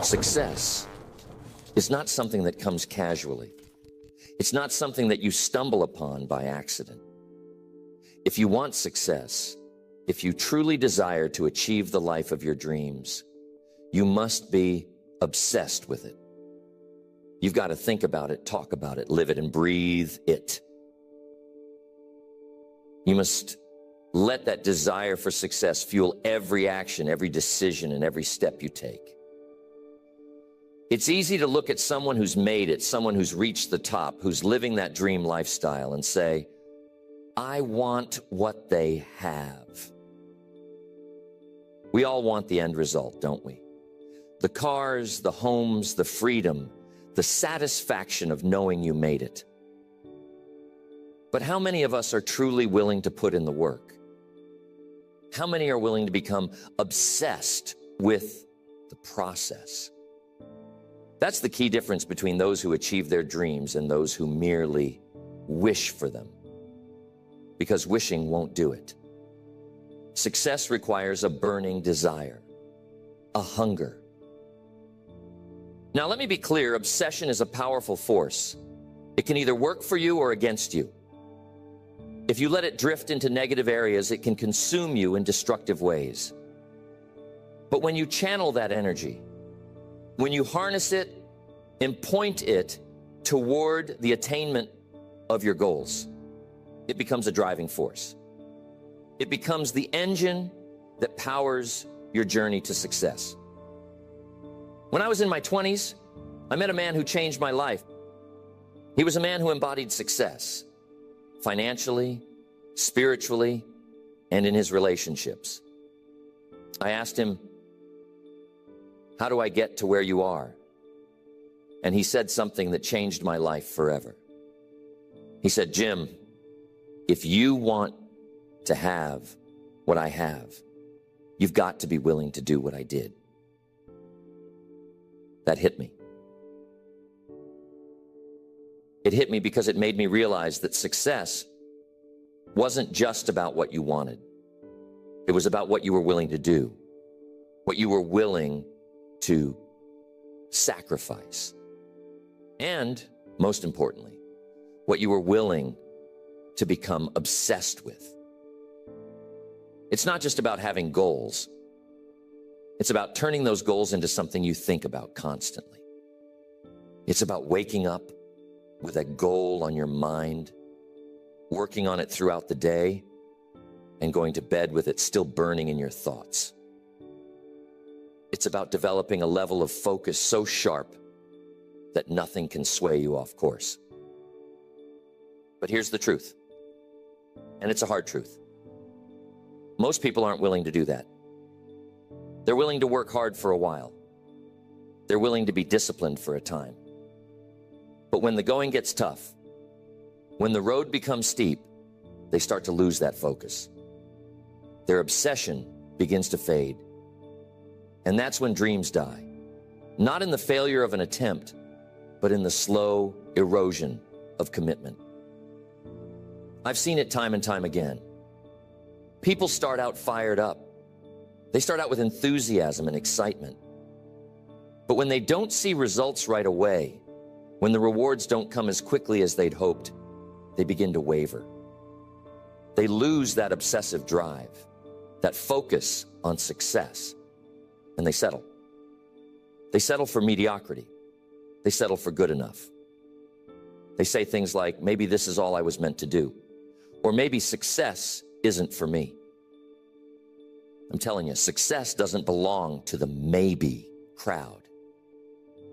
Success is not something that comes casually. It's not something that you stumble upon by accident. If you want success, if you truly desire to achieve the life of your dreams, you must be obsessed with it. You've got to think about it, talk about it, live it, and breathe it. You must let that desire for success fuel every action, every decision, and every step you take. It's easy to look at someone who's made it, someone who's reached the top, who's living that dream lifestyle, and say, I want what they have. We all want the end result, don't we? The cars, the homes, the freedom, the satisfaction of knowing you made it. But how many of us are truly willing to put in the work? How many are willing to become obsessed with the process? That's the key difference between those who achieve their dreams and those who merely wish for them. Because wishing won't do it. Success requires a burning desire, a hunger. Now, let me be clear, obsession is a powerful force. It can either work for you or against you. If you let it drift into negative areas, it can consume you in destructive ways. But when you channel that energy, when you harness it and point it toward the attainment of your goals, it becomes a driving force. It becomes the engine that powers your journey to success. When I was in my 20s, I met a man who changed my life. He was a man who embodied success, financially, spiritually, and in his relationships. I asked him, how do I get to where you are? And he said something that changed my life forever. He said, Jim, if you want to have what I have, you've got to be willing to do what I did. That hit me. It hit me because it made me realize that success wasn't just about what you wanted. It was about what you were willing to do, what you were willing to sacrifice, and most importantly, what you were willing to become obsessed with. It's not just about having goals. It's about turning those goals into something you think about constantly. It's about waking up with a goal on your mind, working on it throughout the day, and going to bed with it still burning in your thoughts. It's about developing a level of focus so sharp that nothing can sway you off course. But here's the truth, and it's a hard truth. Most people aren't willing to do that. They're willing to work hard for a while. They're willing to be disciplined for a time. But when the going gets tough, when the road becomes steep, they start to lose that focus. Their obsession begins to fade. And that's when dreams die. Not in the failure of an attempt, but in the slow erosion of commitment. I've seen it time and time again. People start out fired up. They start out with enthusiasm and excitement. But when they don't see results right away, when the rewards don't come as quickly as they'd hoped, they begin to waver. They lose that obsessive drive, that focus on success, and they settle. They settle for mediocrity. They settle for good enough. They say things like, maybe this is all I was meant to do, or maybe success isn't for me. I'm telling you, success doesn't belong to the maybe crowd.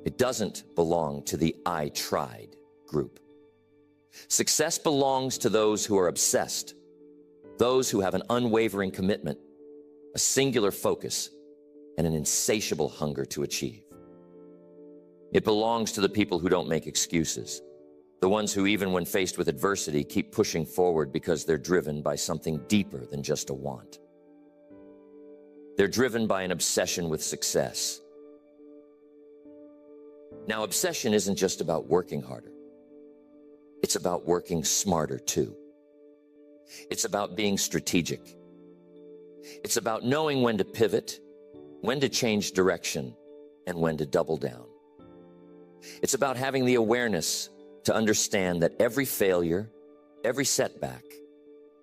It doesn't belong to the I tried group. Success belongs to those who are obsessed, those who have an unwavering commitment, a singular focus, and an insatiable hunger to achieve. It belongs to the people who don't make excuses, the ones who, even when faced with adversity, keep pushing forward because they're driven by something deeper than just a want. They're driven by an obsession with success. Now, obsession isn't just about working harder. It's about working smarter too. It's about being strategic. It's about knowing when to pivot, when to change direction, and when to double down. It's about having the awareness to understand that every failure, every setback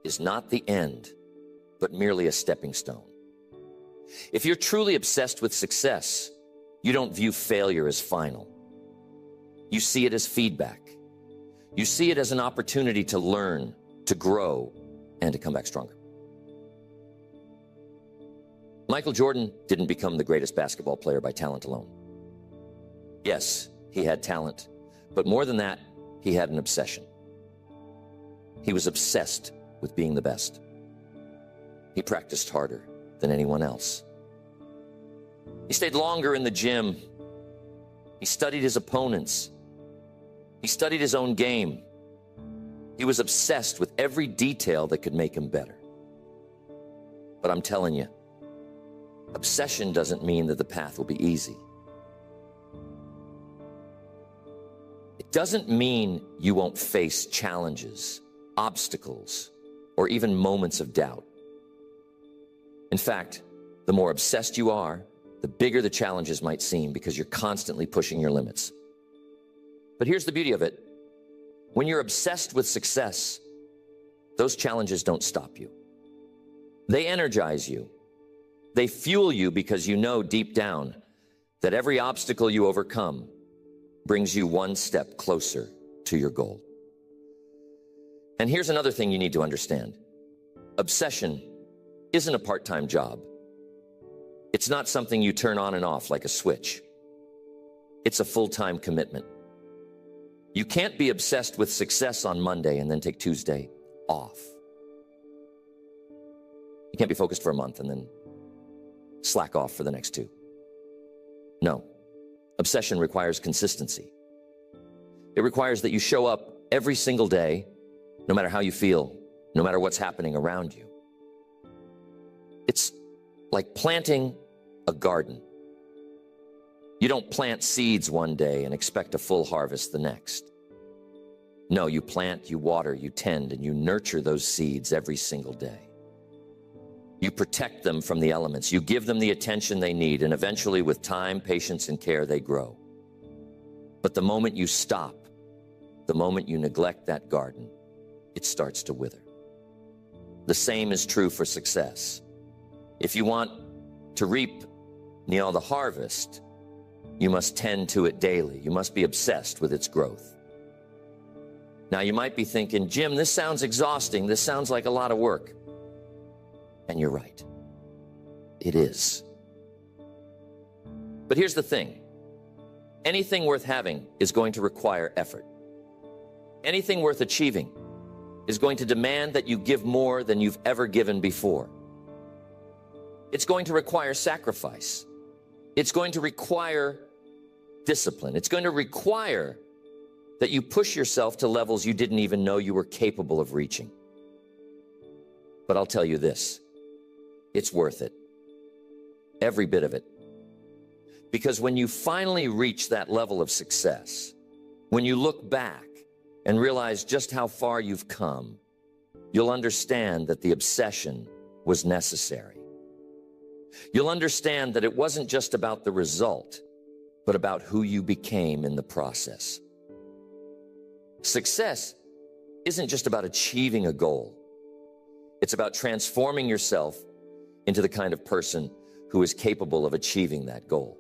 is not the end, but merely a stepping stone. If you're truly obsessed with success, you don't view failure as final. You see it as feedback. You see it as an opportunity to learn, to grow, and to come back stronger. Michael Jordan didn't become the greatest basketball player by talent alone. Yes, he had talent, but more than that, he had an obsession. He was obsessed with being the best. He practiced harder than anyone else. He stayed longer in the gym. He studied his opponents. He studied his own game. He was obsessed with every detail that could make him better. But I'm telling you, obsession doesn't mean that the path will be easy. It doesn't mean you won't face challenges, obstacles, or even moments of doubt. In fact, the more obsessed you are, the bigger the challenges might seem because you're constantly pushing your limits. But here's the beauty of it. When you're obsessed with success, those challenges don't stop you. They energize you. They fuel you because you know deep down that every obstacle you overcome brings you one step closer to your goal. And here's another thing you need to understand. Obsession isn't a part-time job. It's not something you turn on and off like a switch. It's a full-time commitment. You can't be obsessed with success on Monday and then take Tuesday off. You can't be focused for a month and then slack off for the next 2. No. Obsession requires consistency. It requires that you show up every single day, no matter how you feel, no matter what's happening around you. It's like planting a garden. You don't plant seeds one day and expect a full harvest the next. No, you plant, you water, you tend, and you nurture those seeds every single day. You protect them from the elements. You give them the attention they need, and eventually, with time, patience, and care, they grow. But the moment you stop, the moment you neglect that garden, it starts to wither. The same is true for success. If you want to reap the harvest, you must tend to it daily. You must be obsessed with its growth. Now, you might be thinking, Jim, this sounds exhausting. This sounds like a lot of work. And you're right. It is. But here's the thing. Anything worth having is going to require effort. Anything worth achieving is going to demand that you give more than you've ever given before. It's going to require sacrifice. It's going to require discipline. It's going to require that you push yourself to levels you didn't even know you were capable of reaching. But I'll tell you this, it's worth it. Every bit of it. Because when you finally reach that level of success, when you look back and realize just how far you've come, you'll understand that the obsession was necessary. You'll understand that it wasn't just about the result, but about who you became in the process. Success isn't just about achieving a goal. It's about transforming yourself into the kind of person who is capable of achieving that goal.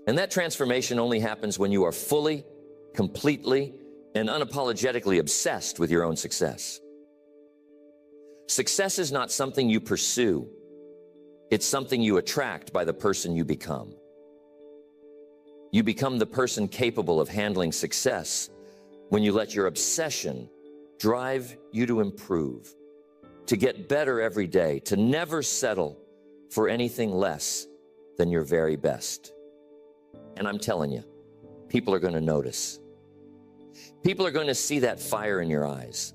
And that transformation only happens when you are fully, completely, and unapologetically obsessed with your own success. Success is not something you pursue. It's something you attract by the person you become. You become the person capable of handling success when you let your obsession drive you to improve, to get better every day, to never settle for anything less than your very best. And I'm telling you, people are going to notice. People are going to see that fire in your eyes,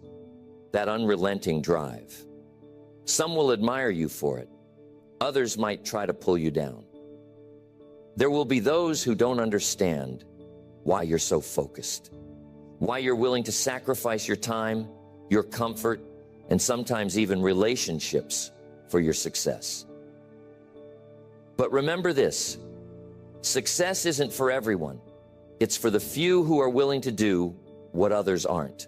that unrelenting drive. Some will admire you for it. Others might try to pull you down. There will be those who don't understand why you're so focused, why you're willing to sacrifice your time, your comfort, and sometimes even relationships for your success. But remember this, Success isn't for everyone. It's for the few who are willing to do what others aren't.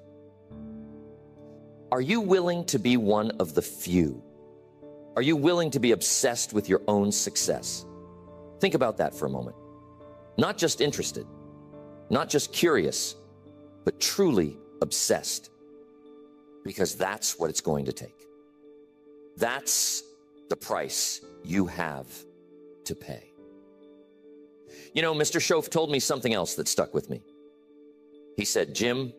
Are you willing to be one of the few? Are you willing to be obsessed with your own success? Think about that for a moment. Not just interested, not just curious, but truly obsessed. Because that's what it's going to take. That's the price you have to pay. You know, Mr. Schoaf told me something else that stuck with me. He said, Jim,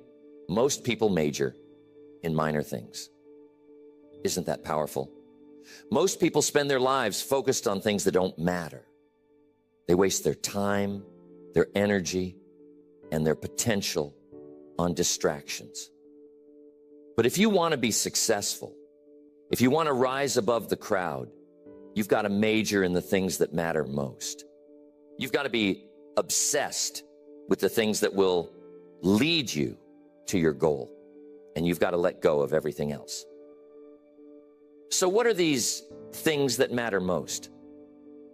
most people major in minor things. Isn't that powerful? Most people spend their lives focused on things that don't matter. They waste their time, their energy, and their potential on distractions. But if you want to be successful, if you want to rise above the crowd, you've got to major in the things that matter most. You've got to be obsessed with the things that will lead you to your goal. And you've got to let go of everything else. So what are these things that matter most?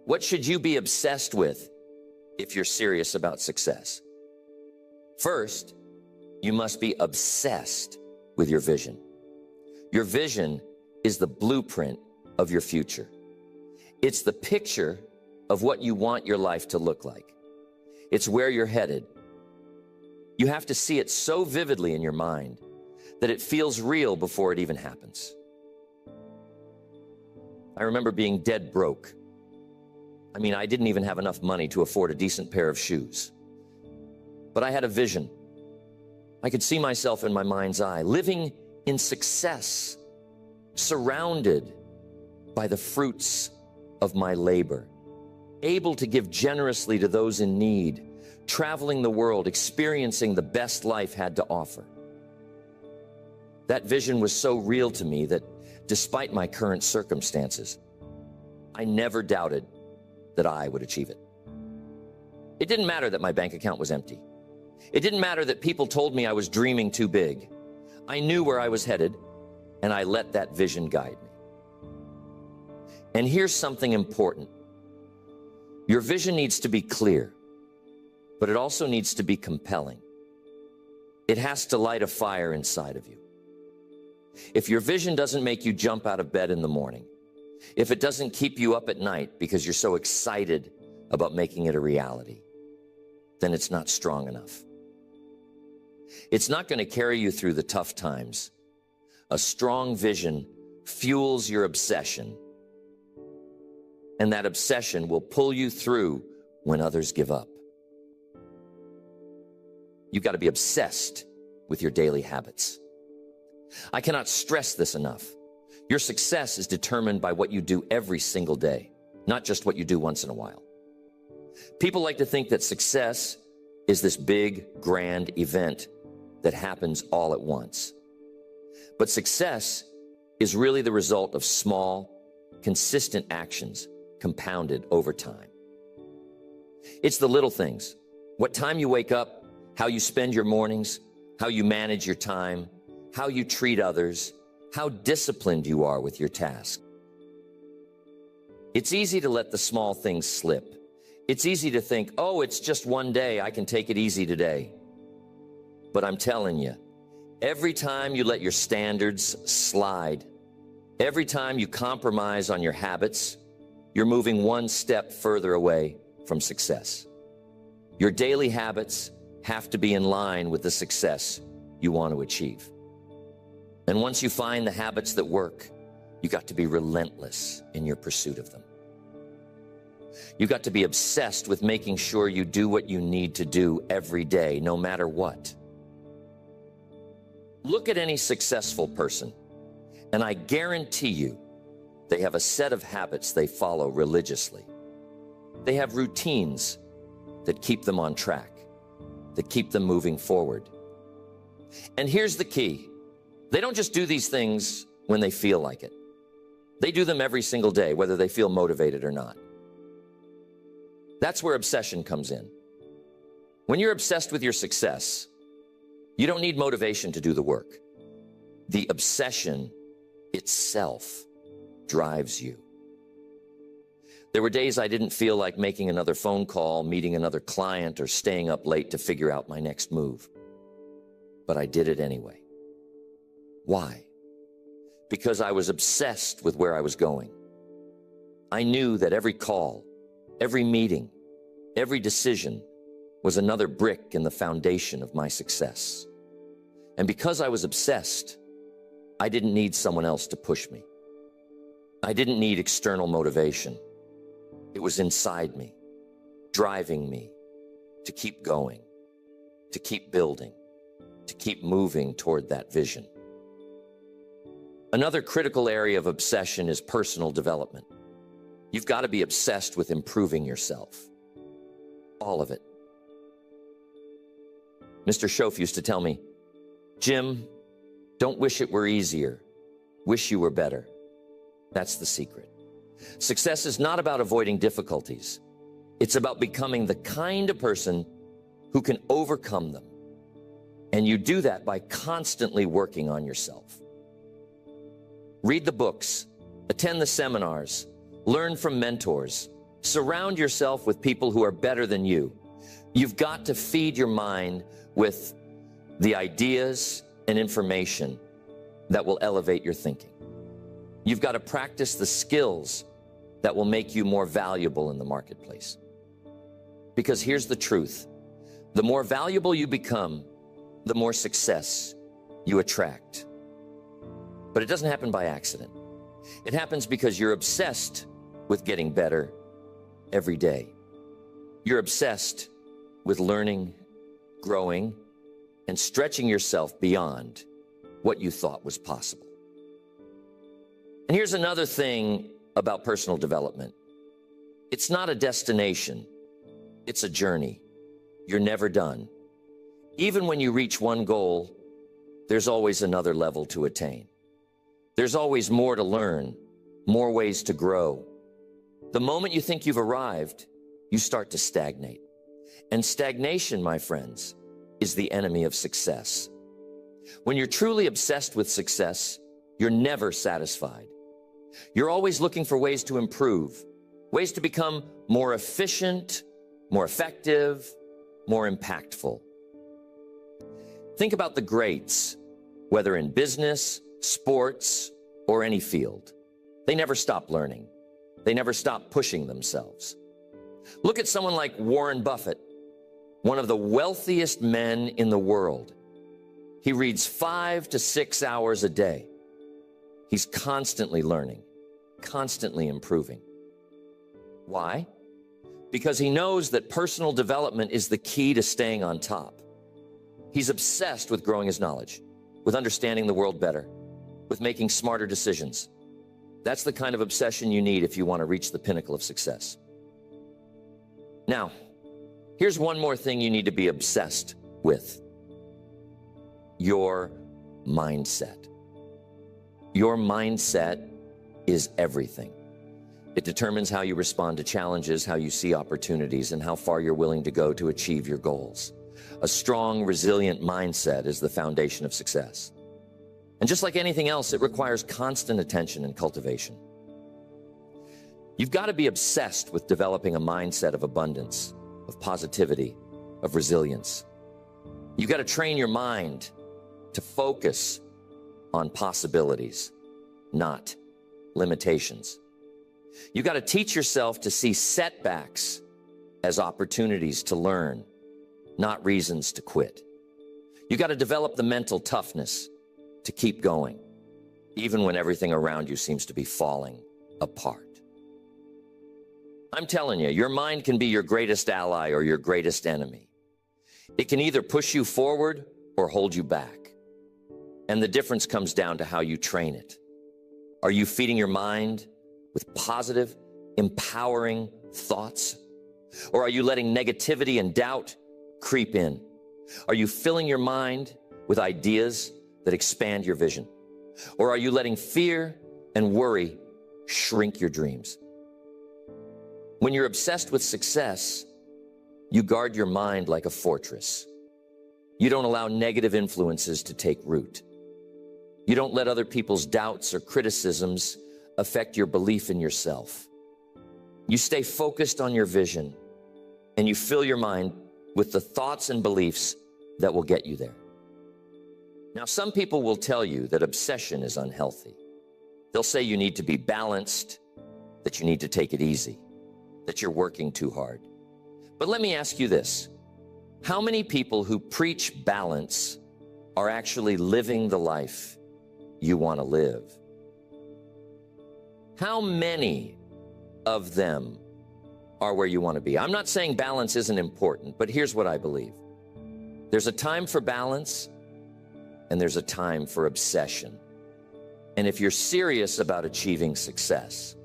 What should you be obsessed with if you're serious about success? First, you must be obsessed with your vision. Your vision is the blueprint of your future. It's the picture of what you want your life to look like. It's where you're headed. You have to see it so vividly in your mind that it feels real before it even happens. I remember being dead broke. I didn't even have enough money to afford a decent pair of shoes. But I had a vision. I could see myself in my mind's eye, living in success, surrounded by the fruits of my labor, able to give generously to those in need, traveling the world, experiencing the best life had to offer. That vision was so real to me that despite my current circumstances, I never doubted that I would achieve it. It didn't matter that my bank account was empty. It didn't matter that people told me I was dreaming too big. I knew where I was headed, and I let that vision guide me. And here's something important. Your vision needs to be clear, but it also needs to be compelling. It has to light a fire inside of you. If your vision doesn't make you jump out of bed in the morning, if it doesn't keep you up at night because you're so excited about making it a reality, then it's not strong enough. It's not going to carry you through the tough times. A strong vision fuels your obsession, and that obsession will pull you through when others give up. You've got to be obsessed with your daily habits. I cannot stress this enough. Your success is determined by what you do every single day, not just what you do once in a while. People like to think that success is this big, grand event that happens all at once. But success is really the result of small, consistent actions compounded over time. It's the little things. What time you wake up, how you spend your mornings, how you manage your time, how you treat others, how disciplined you are with your task. It's easy to let the small things slip. It's easy to think, oh, it's just one day, I can take it easy today. But I'm telling you, every time you let your standards slide, every time you compromise on your habits, you're moving one step further away from success. Your daily habits have to be in line with the success you want to achieve. And once you find the habits that work, you got to be relentless in your pursuit of them. You got to be obsessed with making sure you do what you need to do every day, no matter what. Look at any successful person, and I guarantee you they have a set of habits they follow religiously. They have routines that keep them on track, that keep them moving forward. And here's the key. They don't just do these things when they feel like it. They do them every single day, whether they feel motivated or not. That's where obsession comes in. When you're obsessed with your success, you don't need motivation to do the work. The obsession itself drives you. There were days I didn't feel like making another phone call, meeting another client, or staying up late to figure out my next move. But I did it anyway. Why? Because I was obsessed with where I was going. I knew that every call, every meeting, every decision was another brick in the foundation of my success. And because I was obsessed, I didn't need someone else to push me. I didn't need external motivation. It was inside me, driving me to keep going, to keep building, to keep moving toward that vision. Another critical area of obsession is personal development. You've got to be obsessed with improving yourself. All of it. Mr. Schoaf used to tell me, Jim, don't wish it were easier. Wish you were better. That's the secret. Success is not about avoiding difficulties. It's about becoming the kind of person who can overcome them. And you do that by constantly working on yourself. Read the books, attend the seminars, learn from mentors, surround yourself with people who are better than you. You've got to feed your mind with the ideas and information that will elevate your thinking. You've got to practice the skills that will make you more valuable in the marketplace. Because here's the truth. The more valuable you become, the more success you attract. But it doesn't happen by accident. It happens because you're obsessed with getting better every day. You're obsessed with learning, growing, and stretching yourself beyond what you thought was possible. And here's another thing about personal development. It's not a destination. It's a journey. You're never done. Even when you reach one goal, there's always another level to attain. There's always more to learn, more ways to grow. The moment you think you've arrived, you start to stagnate. And stagnation, my friends, is the enemy of success. When you're truly obsessed with success, you're never satisfied. You're always looking for ways to improve, ways to become more efficient, more effective, more impactful. Think about the greats, whether in business, sports, or any field. They never stop learning. They never stop pushing themselves. Look at someone like Warren Buffett, one of the wealthiest men in the world. He reads 5 to 6 hours a day. He's constantly learning, constantly improving. Why? Because he knows that personal development is the key to staying on top. He's obsessed with growing his knowledge, with understanding the world better, with making smarter decisions. That's the kind of obsession you need if you want to reach the pinnacle of success. Now, here's one more thing you need to be obsessed with. Your mindset. Your mindset is everything. It determines how you respond to challenges, how you see opportunities, and how far you're willing to go to achieve your goals. A strong, resilient mindset is the foundation of success. And just like anything else, it requires constant attention and cultivation. You've got to be obsessed with developing a mindset of abundance, of positivity, of resilience. You've got to train your mind to focus on possibilities, not limitations. You've got to teach yourself to see setbacks as opportunities to learn, not reasons to quit. You've got to develop the mental toughness to keep going, even when everything around you seems to be falling apart. I'm telling you, your mind can be your greatest ally or your greatest enemy. It can either push you forward or hold you back. And the difference comes down to how you train it. Are you feeding your mind with positive, empowering thoughts? Or are you letting negativity and doubt creep in? Are you filling your mind with ideas that expand your vision? Or are you letting fear and worry shrink your dreams? When you're obsessed with success, you guard your mind like a fortress. You don't allow negative influences to take root. You don't let other people's doubts or criticisms affect your belief in yourself. You stay focused on your vision, and you fill your mind with the thoughts and beliefs that will get you there. Now, some people will tell you that obsession is unhealthy. They'll say you need to be balanced, that you need to take it easy, that you're working too hard. But let me ask you this. How many people who preach balance are actually living the life you want to live? How many of them are where you want to be? I'm not saying balance isn't important, but here's what I believe. There's a time for balance, and there's a time for obsession. And if you're serious about achieving success,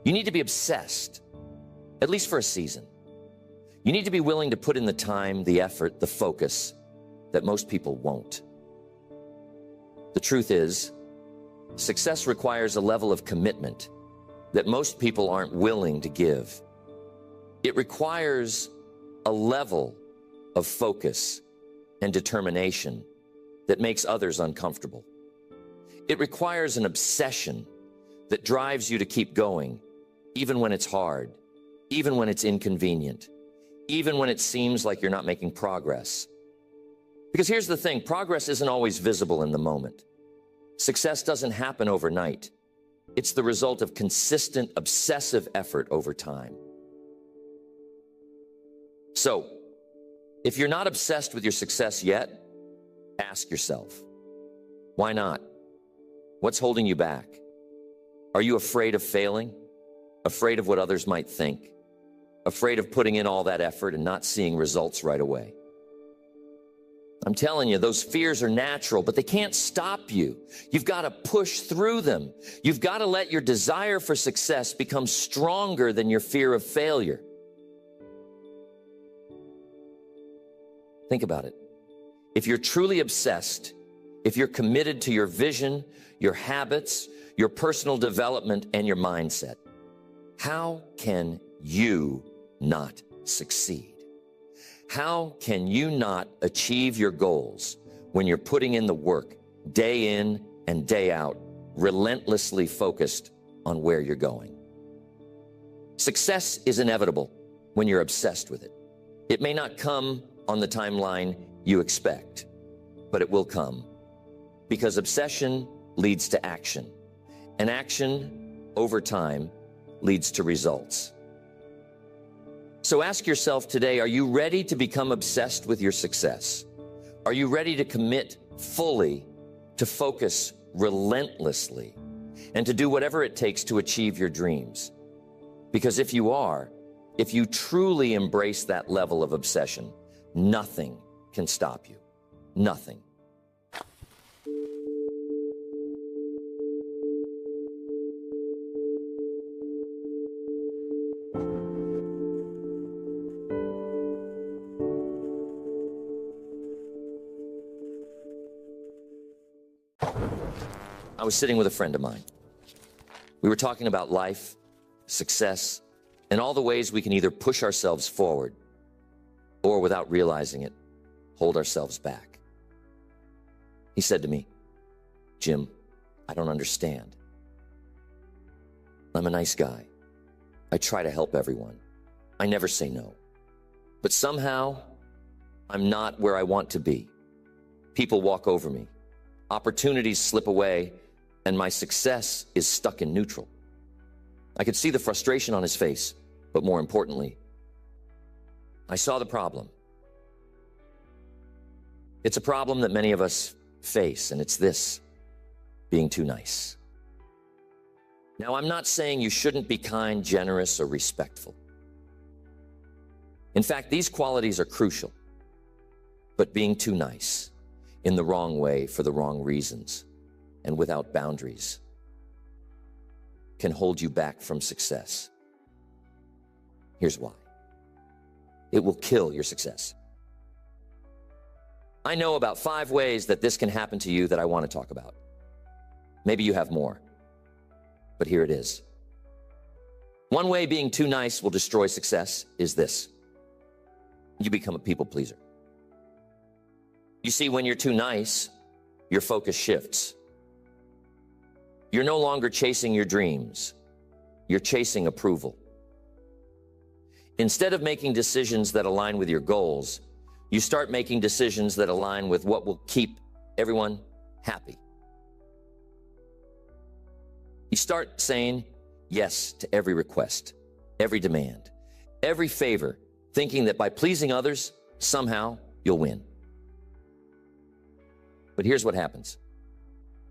you need to be obsessed, at least for a season. You need to be willing to put in the time, the effort, the focus that most people won't. The truth is, success requires a level of commitment that most people aren't willing to give. It requires a level of focus and determination that makes others uncomfortable. It requires an obsession that drives you to keep going, even when it's hard, even when it's inconvenient, even when it seems like you're not making progress. Because here's the thing, progress isn't always visible in the moment. Success doesn't happen overnight. It's the result of consistent, obsessive effort over time. So, if you're not obsessed with your success yet, ask yourself, why not? What's holding you back? Are you afraid of failing? Afraid of what others might think? Afraid of putting in all that effort and not seeing results right away? I'm telling you, those fears are natural, but they can't stop you. You've got to push through them. You've got to let your desire for success become stronger than your fear of failure. Think about it. If you're truly obsessed, if you're committed to your vision, your habits, your personal development, and your mindset, how can you not succeed? How can you not achieve your goals when you're putting in the work day in and day out, relentlessly focused on where you're going? Success is inevitable when you're obsessed with it. It may not come on the timeline you expect, but it will come, because obsession leads to action, and action over time leads to results. So ask yourself today, are you ready to become obsessed with your success? Are you ready to commit fully, to focus relentlessly, and to do whatever it takes to achieve your dreams? Because if you are, if you truly embrace that level of obsession, nothing can stop you. Nothing. I was sitting with a friend of mine. We were talking about life, success, and all the ways we can either push ourselves forward or, without realizing it, hold ourselves back. He said to me, "Jim, I don't understand. I'm a nice guy. I try to help everyone. I never say no. But somehow, I'm not where I want to be. People walk over me. Opportunities slip away, and my success is stuck in neutral." I could see the frustration on his face, but more importantly, I saw the problem. It's a problem that many of us face, and it's this: being too nice. Now, I'm not saying you shouldn't be kind, generous, or respectful. In fact, these qualities are crucial. But being too nice, in the wrong way, for the wrong reasons, and without boundaries, can hold you back from success. Here's why. It will kill your success. I know about 5 ways that this can happen to you that I want to talk about. Maybe you have more, but here it is. One way being too nice will destroy success is this: you become a people pleaser. You see, when you're too nice, your focus shifts. You're no longer chasing your dreams. You're chasing approval. Instead of making decisions that align with your goals, you start making decisions that align with what will keep everyone happy. You start saying yes to every request, every demand, every favor, thinking that by pleasing others, somehow you'll win. But here's what happens.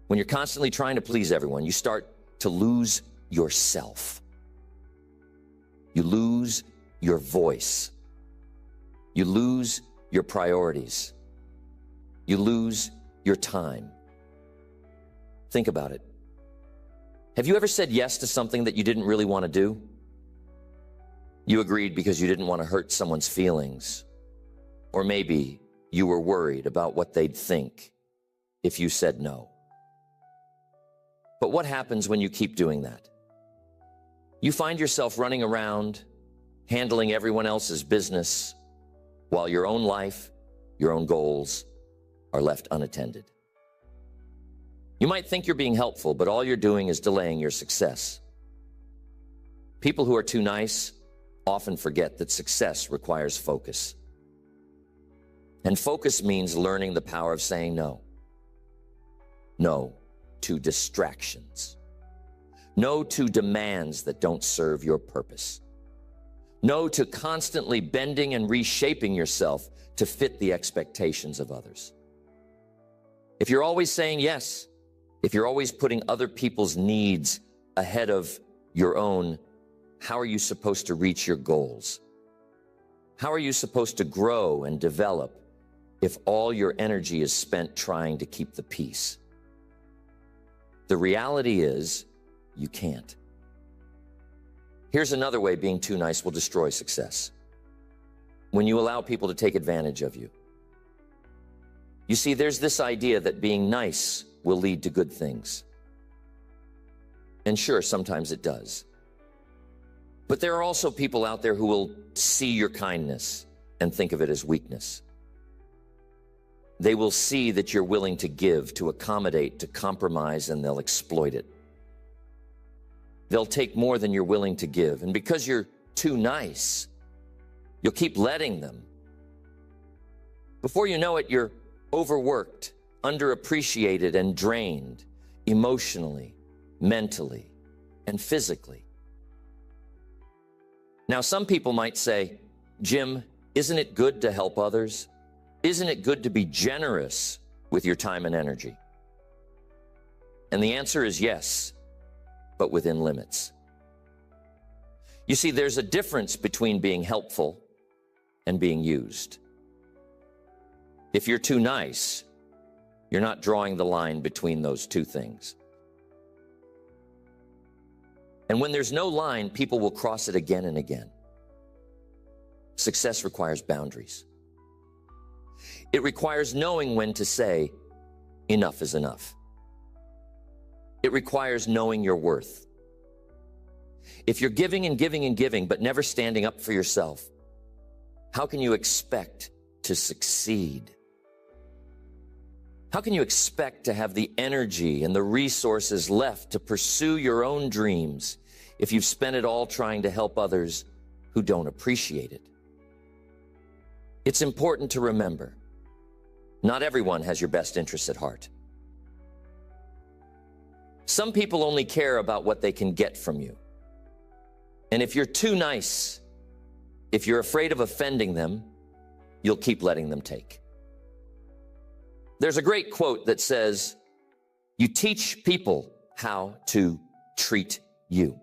When you're constantly trying to please everyone, you start to lose yourself. You lose your voice. You lose your priorities. You lose your time. Think about it. Have you ever said yes to something that you didn't really want to do? You agreed because you didn't want to hurt someone's feelings. Or maybe you were worried about what they'd think if you said no. But what happens when you keep doing that? You find yourself running around, handling everyone else's business, while your own life, your own goals are left unattended. You might think you're being helpful, but all you're doing is delaying your success. People who are too nice often forget that success requires focus. And focus means learning the power of saying no. No to distractions. No to demands that don't serve your purpose. No to constantly bending and reshaping yourself to fit the expectations of others. If you're always saying yes, if you're always putting other people's needs ahead of your own, how are you supposed to reach your goals? How are you supposed to grow and develop if all your energy is spent trying to keep the peace? The reality is, you can't. Here's another way being too nice will destroy success. When you allow people to take advantage of you. You see, there's this idea that being nice will lead to good things. And sure, sometimes it does. But there are also people out there who will see your kindness and think of it as weakness. They will see that you're willing to give, to accommodate, to compromise, and they'll exploit it. They'll take more than you're willing to give. And because you're too nice, you'll keep letting them. Before you know it, you're overworked, underappreciated, and drained emotionally, mentally, and physically. Now, some people might say, Jim, isn't it good to help others? Isn't it good to be generous with your time and energy? And the answer is yes, but within limits. You see, there's a difference between being helpful and being used. If you're too nice, you're not drawing the line between those two things. And when there's no line, people will cross it again and again. Success requires boundaries. It requires knowing when to say, enough is enough. It requires knowing your worth. If you're giving and giving and giving, but never standing up for yourself, how can you expect to succeed? How can you expect to have the energy and the resources left to pursue your own dreams if you've spent it all trying to help others who don't appreciate it? It's important to remember, not everyone has your best interests at heart. Some people only care about what they can get from you. And if you're too nice, if you're afraid of offending them, you'll keep letting them take. There's a great quote that says, you teach people how to treat you.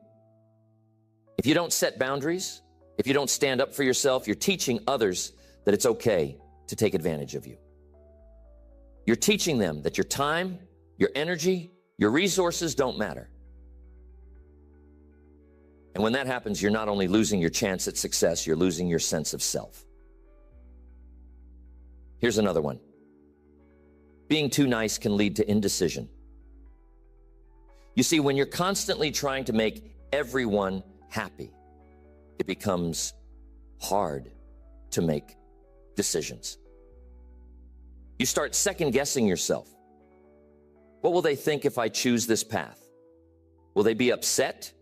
If you don't set boundaries, if you don't stand up for yourself, you're teaching others that it's okay to take advantage of you. You're teaching them that your time, your energy, your resources don't matter. And when that happens, you're not only losing your chance at success, you're losing your sense of self. Here's another one. Being too nice can lead to indecision. You see, when you're constantly trying to make everyone happy, it becomes hard to make decisions. You start second-guessing yourself. What will they think if I choose this path? Will they be upset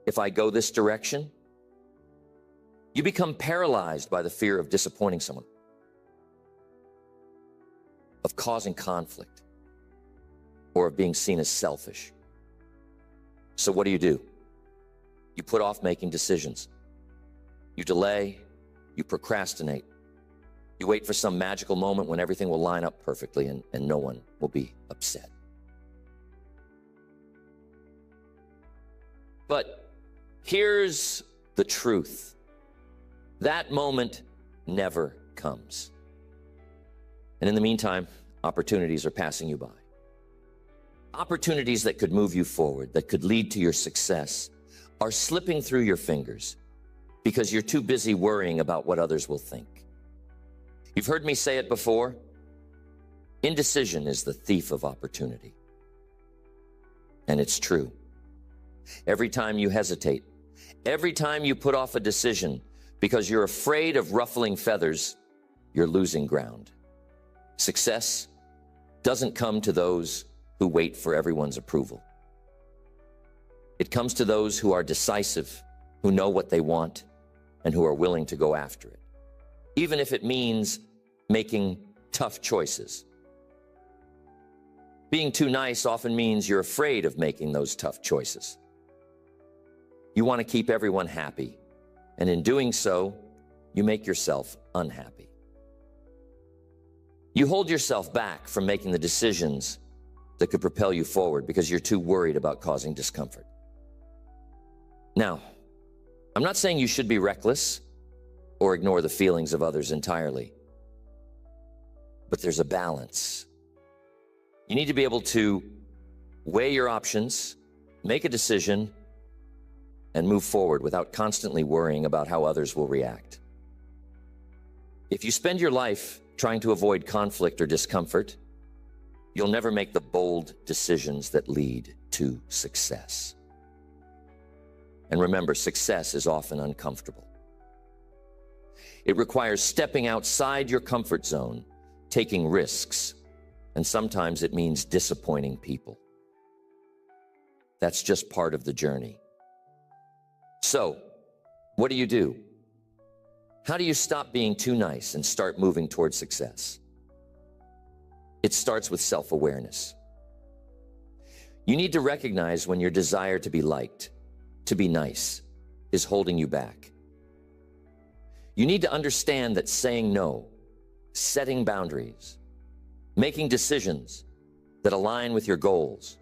if I go this direction? You become paralyzed by the fear of disappointing someone, of causing conflict, or of being seen as selfish. So what do? You put off making decisions. You delay, you procrastinate. You wait for some magical moment when everything will line up perfectly and no one will be upset. But here's the truth. That moment never comes. And in the meantime, opportunities are passing you by. Opportunities that could move you forward, that could lead to your success, are slipping through your fingers because you're too busy worrying about what others will think. You've heard me say it before. Indecision is the thief of opportunity. And it's true. Every time you hesitate, every time you put off a decision because you're afraid of ruffling feathers, you're losing ground. Success doesn't come to those who wait for everyone's approval. It comes to those who are decisive, who know what they want, and who are willing to go after it, even if it means making tough choices. Being too nice often means you're afraid of making those tough choices. You want to keep everyone happy, and in doing so, you make yourself unhappy. You hold yourself back from making the decisions that could propel you forward because you're too worried about causing discomfort. Now, I'm not saying you should be reckless or ignore the feelings of others entirely, but there's a balance. You need to be able to weigh your options, make a decision, and move forward without constantly worrying about how others will react. If you spend your life trying to avoid conflict or discomfort, you'll never make the bold decisions that lead to success. And remember, success is often uncomfortable. It requires stepping outside your comfort zone, taking risks, and sometimes it means disappointing people. That's just part of the journey. So, what do? How do you stop being too nice and start moving towards success? It starts with self-awareness. You need to recognize when your desire to be liked, to be nice, is holding you back. You need to understand that saying no, setting boundaries, making decisions that align with your goals,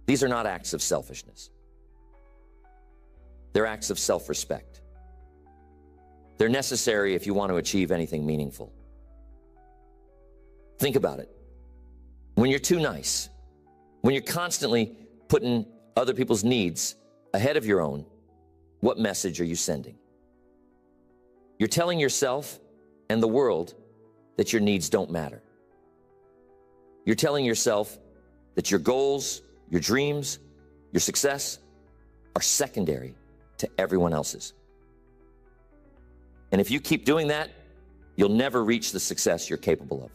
these are not acts of selfishness. They're acts of self-respect. They're necessary if you want to achieve anything meaningful. Think about it. When you're too nice, when you're constantly putting other people's needs ahead of your own, what message are you sending? You're telling yourself and the world that your needs don't matter. You're telling yourself that your goals, your dreams, your success are secondary to everyone else's. And if you keep doing that, you'll never reach the success you're capable of.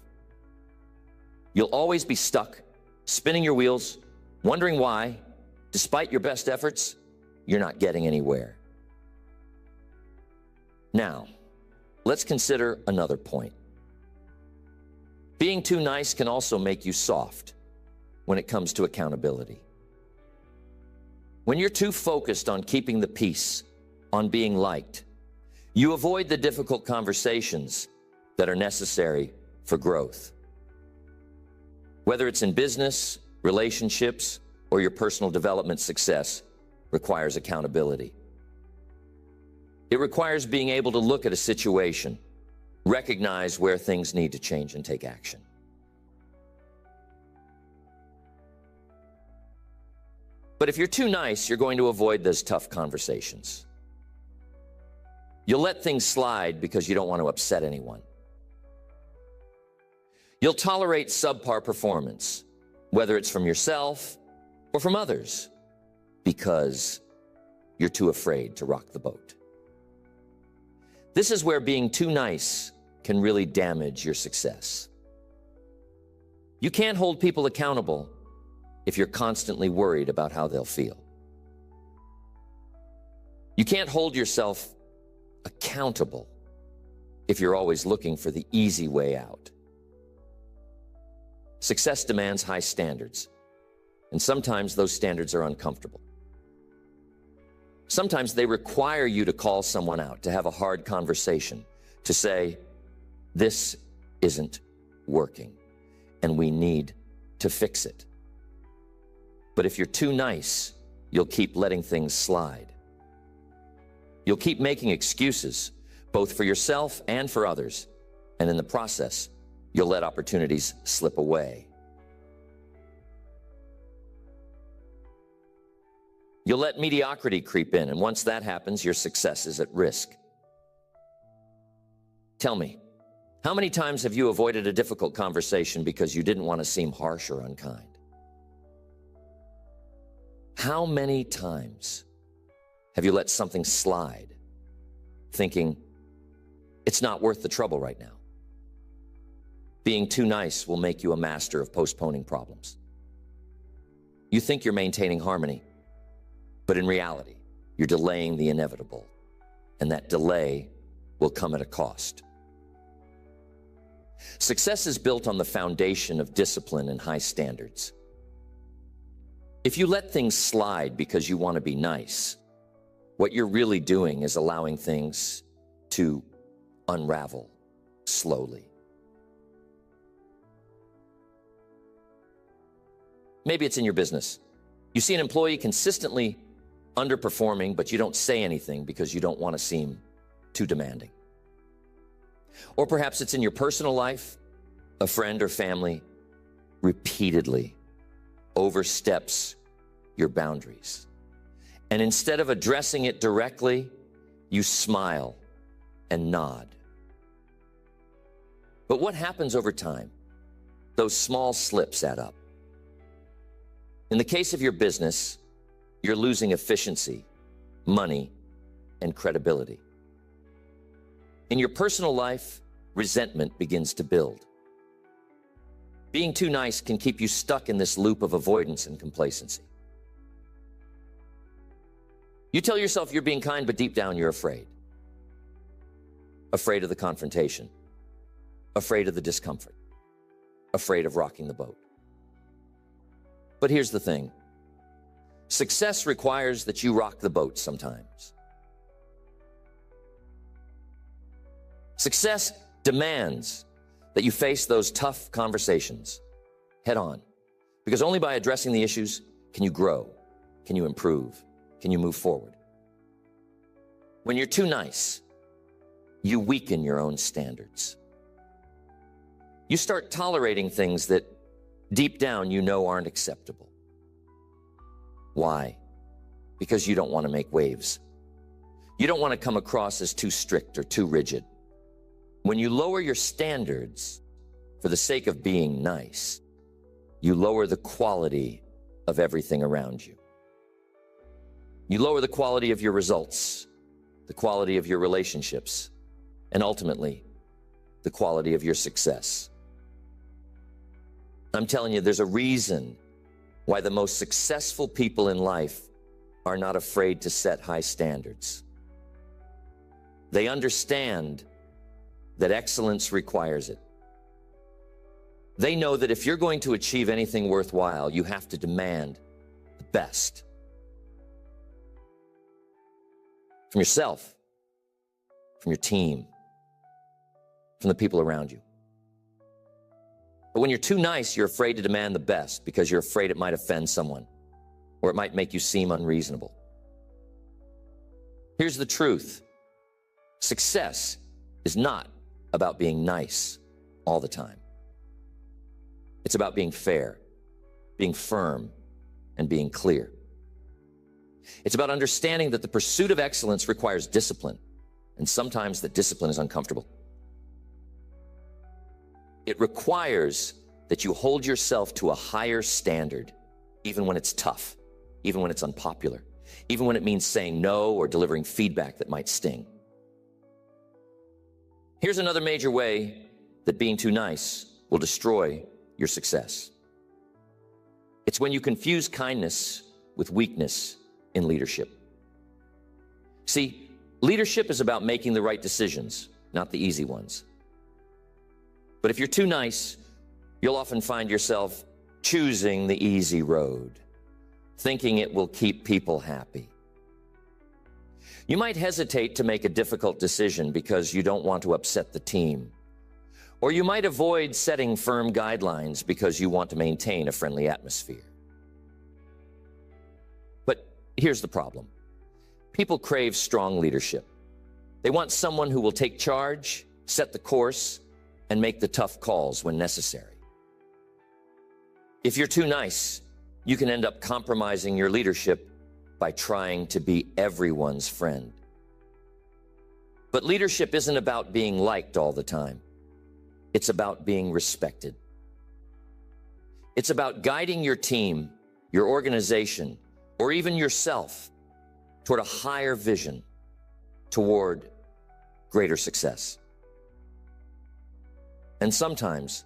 You'll always be stuck, spinning your wheels, wondering why, despite your best efforts, you're not getting anywhere. Now, let's consider another point. Being too nice can also make you soft when it comes to accountability. When you're too focused on keeping the peace, on being liked, you avoid the difficult conversations that are necessary for growth. Whether it's in business, relationships, or your personal development, success requires accountability. It requires being able to look at a situation, recognize where things need to change, and take action. But if you're too nice, you're going to avoid those tough conversations. You'll let things slide because you don't want to upset anyone. You'll tolerate subpar performance, whether it's from yourself or from others, because you're too afraid to rock the boat. This is where being too nice can really damage your success. You can't hold people accountable if you're constantly worried about how they'll feel. You can't hold yourself accountable if you're always looking for the easy way out. Success demands high standards, and sometimes those standards are uncomfortable. Sometimes they require you to call someone out, to have a hard conversation, to say, this isn't working, and we need to fix it. But if you're too nice, you'll keep letting things slide. You'll keep making excuses, both for yourself and for others, and in the process, you'll let opportunities slip away. You'll let mediocrity creep in, and once that happens, your success is at risk. Tell me, how many times have you avoided a difficult conversation because you didn't want to seem harsh or unkind? How many times have you let something slide, thinking, it's not worth the trouble right now? Being too nice will make you a master of postponing problems. You think you're maintaining harmony, but in reality, you're delaying the inevitable, and that delay will come at a cost. Success is built on the foundation of discipline and high standards. If you let things slide because you want to be nice, what you're really doing is allowing things to unravel slowly. Maybe it's in your business. You see an employee consistently underperforming, but you don't say anything because you don't want to seem too demanding. Or perhaps it's in your personal life. A friend or family repeatedly oversteps your boundaries. And instead of addressing it directly, you smile and nod. But what happens over time? Those small slips add up. In the case of your business, you're losing efficiency, money, and credibility. In your personal life, resentment begins to build. Being too nice can keep you stuck in this loop of avoidance and complacency. You tell yourself you're being kind, but deep down you're afraid. Afraid of the confrontation. Afraid of the discomfort. Afraid of rocking the boat. But here's the thing. Success requires that you rock the boat sometimes. Success demands that you face those tough conversations head on, because only by addressing the issues can you grow, can you improve, can you move forward. When you're too nice, you weaken your own standards. You start tolerating things that deep down you know aren't acceptable. Why? Because you don't want to make waves. You don't want to come across as too strict or too rigid. When you lower your standards for the sake of being nice, you lower the quality of everything around you. You lower the quality of your results, the quality of your relationships, and ultimately, the quality of your success. I'm telling you, there's a reason why the most successful people in life are not afraid to set high standards. They understand that excellence requires it. They know that if you're going to achieve anything worthwhile, you have to demand the best from yourself, from your team, from the people around you. But when you're too nice, you're afraid to demand the best because you're afraid it might offend someone or it might make you seem unreasonable. Here's the truth. Success is not about being nice all the time. It's about being fair, being firm, and being clear. It's about understanding that the pursuit of excellence requires discipline, and sometimes that discipline is uncomfortable. It requires that you hold yourself to a higher standard, even when it's tough, even when it's unpopular, even when it means saying no or delivering feedback that might sting. Here's another major way that being too nice will destroy your success. It's when you confuse kindness with weakness in leadership. See, Leadership is about making the right decisions, not the easy ones. But if you're too nice, you'll often find yourself choosing the easy road, thinking it will keep people happy. You might hesitate to make a difficult decision because you don't want to upset the team. Or you might avoid setting firm guidelines because you want to maintain a friendly atmosphere. But here's the problem. People crave strong leadership. They want someone who will take charge, set the course, and make the tough calls when necessary. If you're too nice, you can end up compromising your leadership by trying to be everyone's friend. But leadership isn't about being liked all the time. It's about being respected. It's about guiding your team, your organization, or even yourself toward a higher vision, toward greater success. And sometimes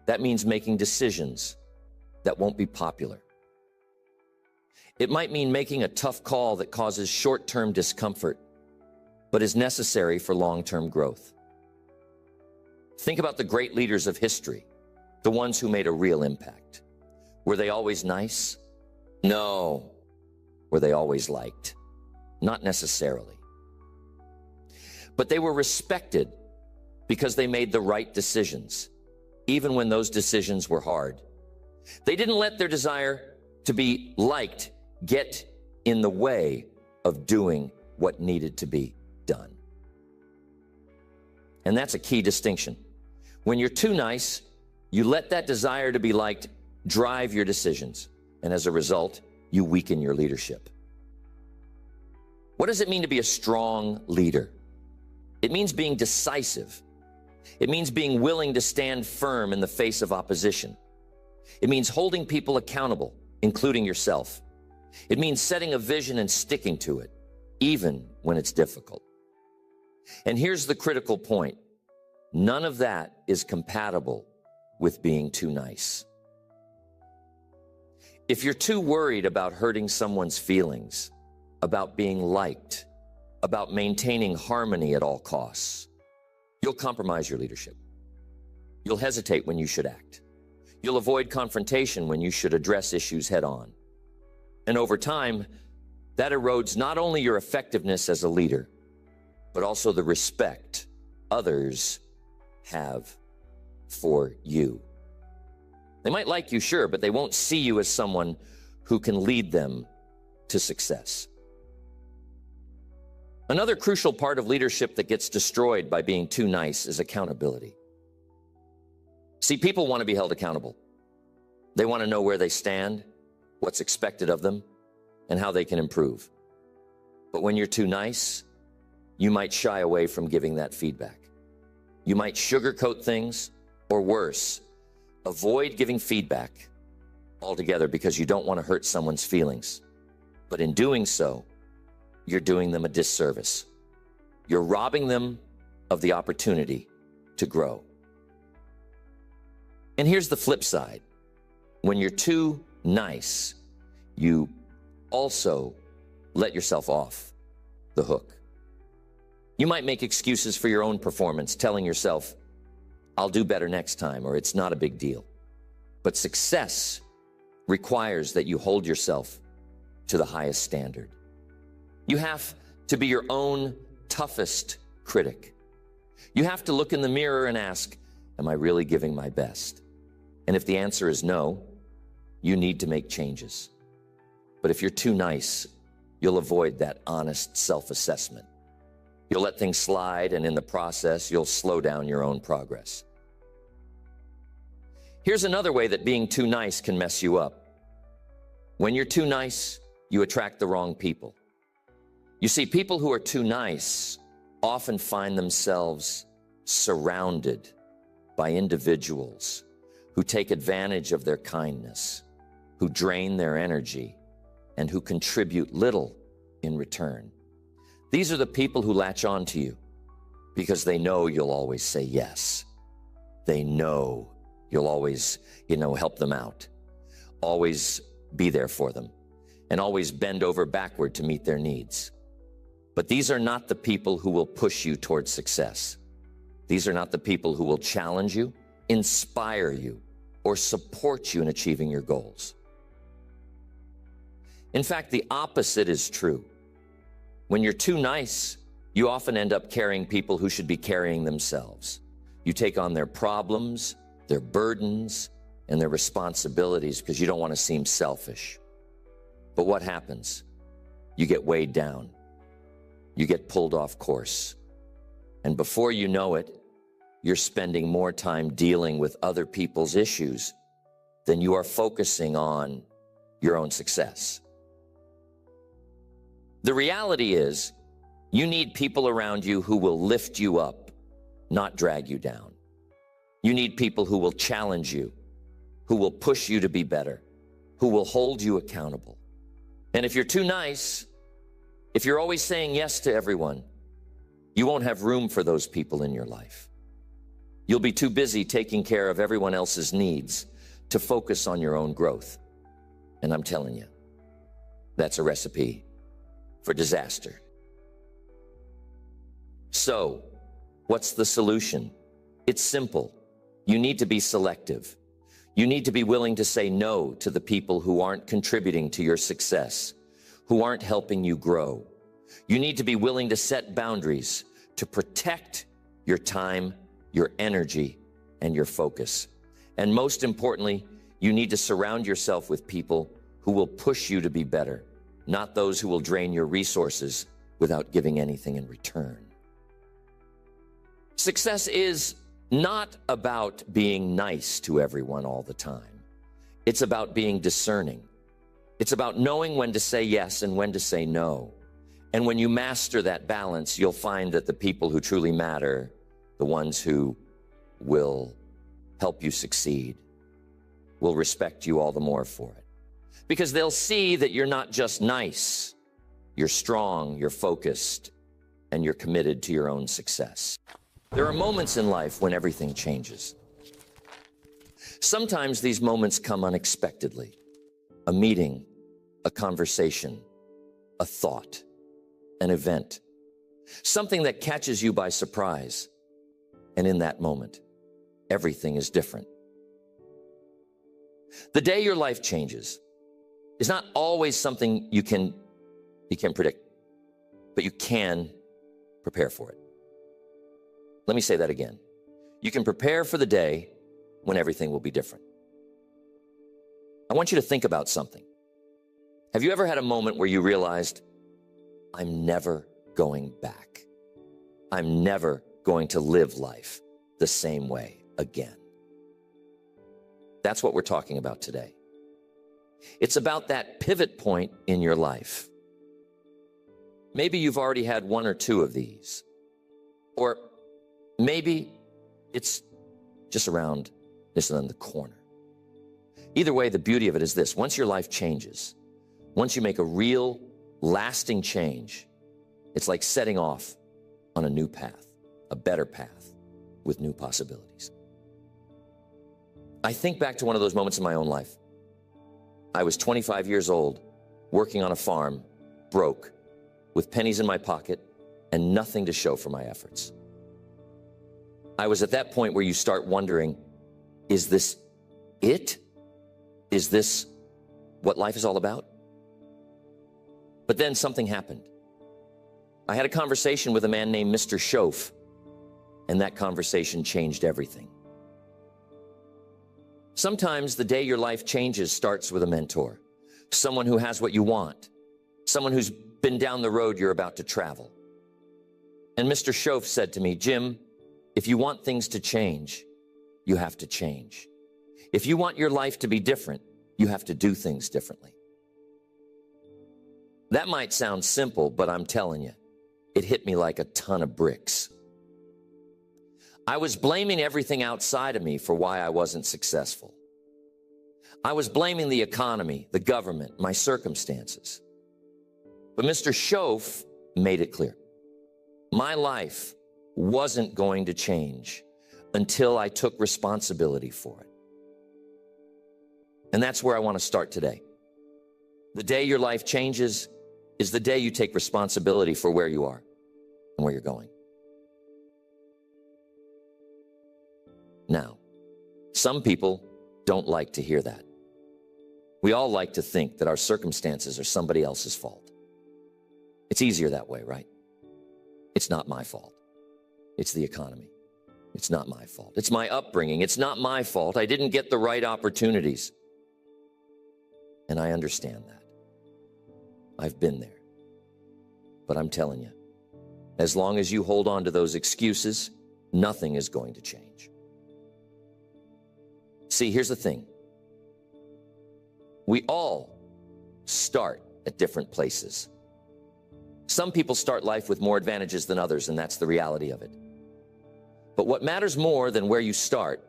that means making decisions that won't be popular. It might mean making a tough call that causes short-term discomfort, but is necessary for long-term growth. Think about the great leaders of history, the ones who made a real impact. Were they always nice? No. Were they always liked? Not necessarily. But they were respected because they made the right decisions, even when those decisions were hard. They didn't let their desire to be liked get in the way of doing what needed to be done. And that's a key distinction. When you're too nice, you let that desire to be liked drive your decisions, and as a result, you weaken your leadership. What does it mean to be a strong leader? It means being decisive. It means being willing to stand firm in the face of opposition. It means holding people accountable, including yourself. It means setting a vision and sticking to it, even when it's difficult. And here's the critical point. None of that is compatible with being too nice. If you're too worried about hurting someone's feelings, about being liked, about maintaining harmony at all costs, you'll compromise your leadership. You'll hesitate when you should act. You'll avoid confrontation when you should address issues head on. And over time, that erodes not only your effectiveness as a leader, but also the respect others have for you. They might like you, sure, but they won't see you as someone who can lead them to success. Another crucial part of leadership that gets destroyed by being too nice is accountability. See, people want to be held accountable. They want to know where they stand, what's expected of them, and how they can improve. But when you're too nice, you might shy away from giving that feedback. You might sugarcoat things, or worse, avoid giving feedback altogether because you don't want to hurt someone's feelings. But in doing so, you're doing them a disservice. You're robbing them of the opportunity to grow. And here's the flip side. When you're too nice, you also let yourself off the hook. You might make excuses for your own performance, telling yourself, I'll do better next time, or it's not a big deal. But success requires that you hold yourself to the highest standard. You have to be your own toughest critic. You have to look in the mirror and ask, am I really giving my best? And if the answer is no, you need to make changes. But if you're too nice, you'll avoid that honest self-assessment. You'll let things slide, and in the process, you'll slow down your own progress. Here's another way that being too nice can mess you up. When you're too nice, you attract the wrong people. You see, people who are too nice often find themselves surrounded by individuals who take advantage of their kindness, who drain their energy, and who contribute little in return. These are the people who latch on to you because they know you'll always say yes. They know you'll always, help them out, always be there for them, and always bend over backward to meet their needs. But these are not the people who will push you towards success. These are not the people who will challenge you, inspire you, or support you in achieving your goals. In fact, the opposite is true. When you're too nice, you often end up carrying people who should be carrying themselves. You take on their problems, their burdens, and their responsibilities because you don't want to seem selfish. But what happens? You get weighed down. You get pulled off course. And before you know it, you're spending more time dealing with other people's issues than you are focusing on your own success. The reality is, you need people around you who will lift you up, not drag you down. You need people who will challenge you, who will push you to be better, who will hold you accountable. And if you're too nice, if you're always saying yes to everyone, you won't have room for those people in your life. You'll be too busy taking care of everyone else's needs to focus on your own growth. And I'm telling you, that's a recipe for disaster. So, what's the solution? It's simple. You need to be selective. You need to be willing to say no to the people who aren't contributing to your success, who aren't helping you grow. You need to be willing to set boundaries to protect your time, your energy, and your focus. And most importantly, you need to surround yourself with people who will push you to be better, not those who will drain your resources without giving anything in return. Success is not about being nice to everyone all the time. It's about being discerning. It's about knowing when to say yes and when to say no. And when you master that balance, you'll find that the people who truly matter, the ones who will help you succeed, will respect you all the more for it. Because they'll see that you're not just nice, you're strong, you're focused, and you're committed to your own success. There are moments in life when everything changes. Sometimes these moments come unexpectedly. A meeting, a conversation, a thought, an event, something that catches you by surprise. And in that moment, everything is different. The day your life changes is not always something you can predict, but you can prepare for it. Let me say that again. You can prepare for the day when everything will be different. I want you to think about something. Have you ever had a moment where you realized, I'm never going back. I'm never going to live life the same way again? That's what we're talking about today. It's about that pivot point in your life. Maybe you've already had one or two of these. Or maybe it's just around the corner. Either way, the beauty of it is this. Once your life changes, once you make a real, lasting change, it's like setting off on a new path, a better path with new possibilities. I think back to one of those moments in my own life. I was 25 years old, working on a farm, broke, with pennies in my pocket and nothing to show for my efforts. I was at that point where you start wondering, is this it? Is this what life is all about? But then something happened. I had a conversation with a man named Mr. Schoaf, and that conversation changed everything. Sometimes the day your life changes starts with a mentor, someone who has what you want, someone who's been down the road you're about to travel. And Mr. Schoaf said to me, Jim, if you want things to change, you have to change. If you want your life to be different, you have to do things differently. That might sound simple, but I'm telling you, it hit me like a ton of bricks. I was blaming everything outside of me for why I wasn't successful. I was blaming the economy, the government, my circumstances. But Mr. Schoaf made it clear. My life wasn't going to change until I took responsibility for it. And that's where I want to start today. The day your life changes is the day you take responsibility for where you are and where you're going. Now, some people don't like to hear that. We all like to think that our circumstances are somebody else's fault. It's easier that way, right? It's not my fault. It's the economy. It's not my fault. It's my upbringing. It's not my fault. I didn't get the right opportunities. And I understand that. I've been there. But I'm telling you, as long as you hold on to those excuses, nothing is going to change. See, here's the thing. We all start at different places. Some people start life with more advantages than others, and that's the reality of it. But what matters more than where you start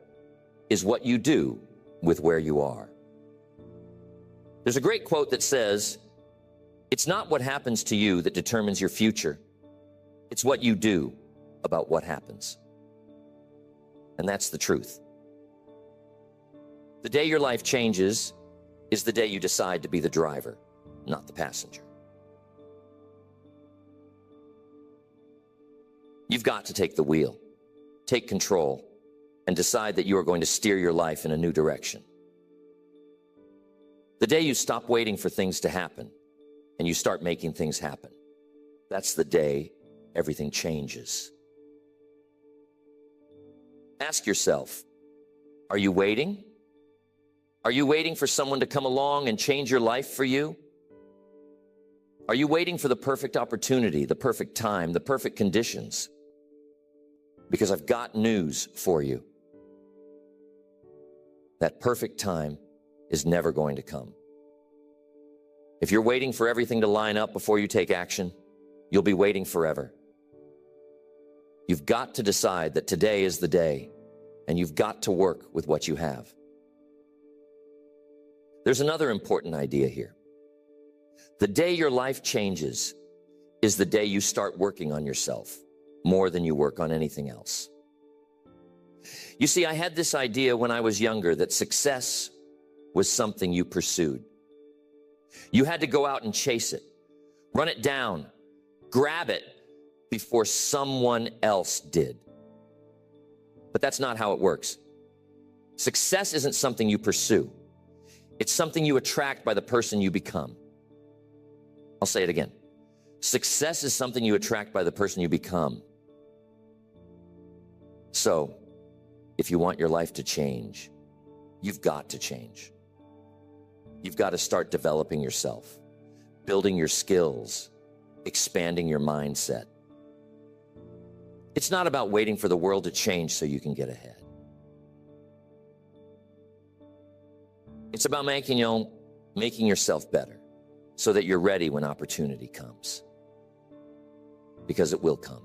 is what you do with where you are. There's a great quote that says, "It's not what happens to you that determines your future. It's what you do about what happens." And that's the truth. The day your life changes is the day you decide to be the driver, not the passenger. You've got to take the wheel, take control, and decide that you are going to steer your life in a new direction. The day you stop waiting for things to happen and you start making things happen, that's the day everything changes. Ask yourself, are you waiting? Are you waiting for someone to come along and change your life for you? Are you waiting for the perfect opportunity, the perfect time, the perfect conditions? Because I've got news for you. That perfect time is never going to come. If you're waiting for everything to line up before you take action, you'll be waiting forever. You've got to decide that today is the day, and you've got to work with what you have. There's another important idea here. The day your life changes is the day you start working on yourself more than you work on anything else. You see, I had this idea when I was younger that success was something you pursued. You had to go out and chase it, run it down, grab it before someone else did. But that's not how it works. Success isn't something you pursue. It's something you attract by the person you become. I'll say it again. Success is something you attract by the person you become. So, if you want your life to change, you've got to change. You've got to start developing yourself, building your skills, expanding your mindset. It's not about waiting for the world to change so you can get ahead. It's about making yourself better so that you're ready when opportunity comes. Because it will come.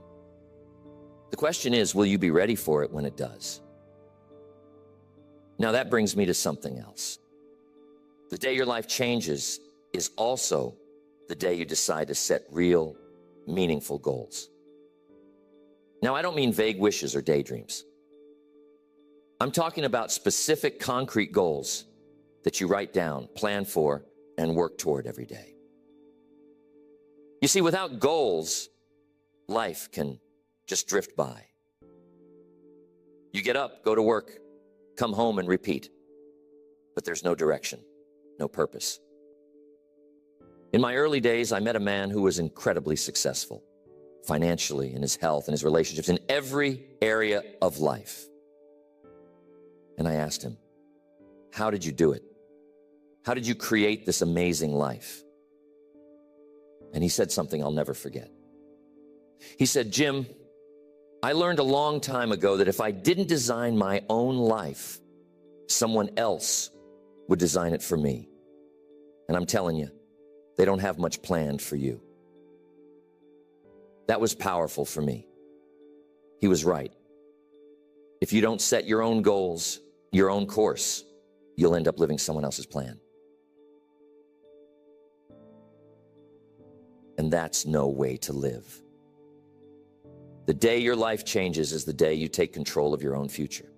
The question is, will you be ready for it when it does? Now that brings me to something else. The day your life changes is also the day you decide to set real, meaningful goals. Now, I don't mean vague wishes or daydreams. I'm talking about specific, concrete goals that you write down, plan for, and work toward every day. You see, without goals, life can just drift by. You get up, go to work, come home, and repeat. But there's no direction, no purpose. In my early days, I met a man who was incredibly successful, financially, in his health, in his relationships, in every area of life. And I asked him, how did you do it? How did you create this amazing life? And he said something I'll never forget. He said, Jim, I learned a long time ago that if I didn't design my own life, someone else would design it for me. And I'm telling you, they don't have much planned for you. That was powerful for me. He was right. If you don't set your own goals, your own course, you'll end up living someone else's plan. And that's no way to live. The day your life changes is the day you take control of your own future.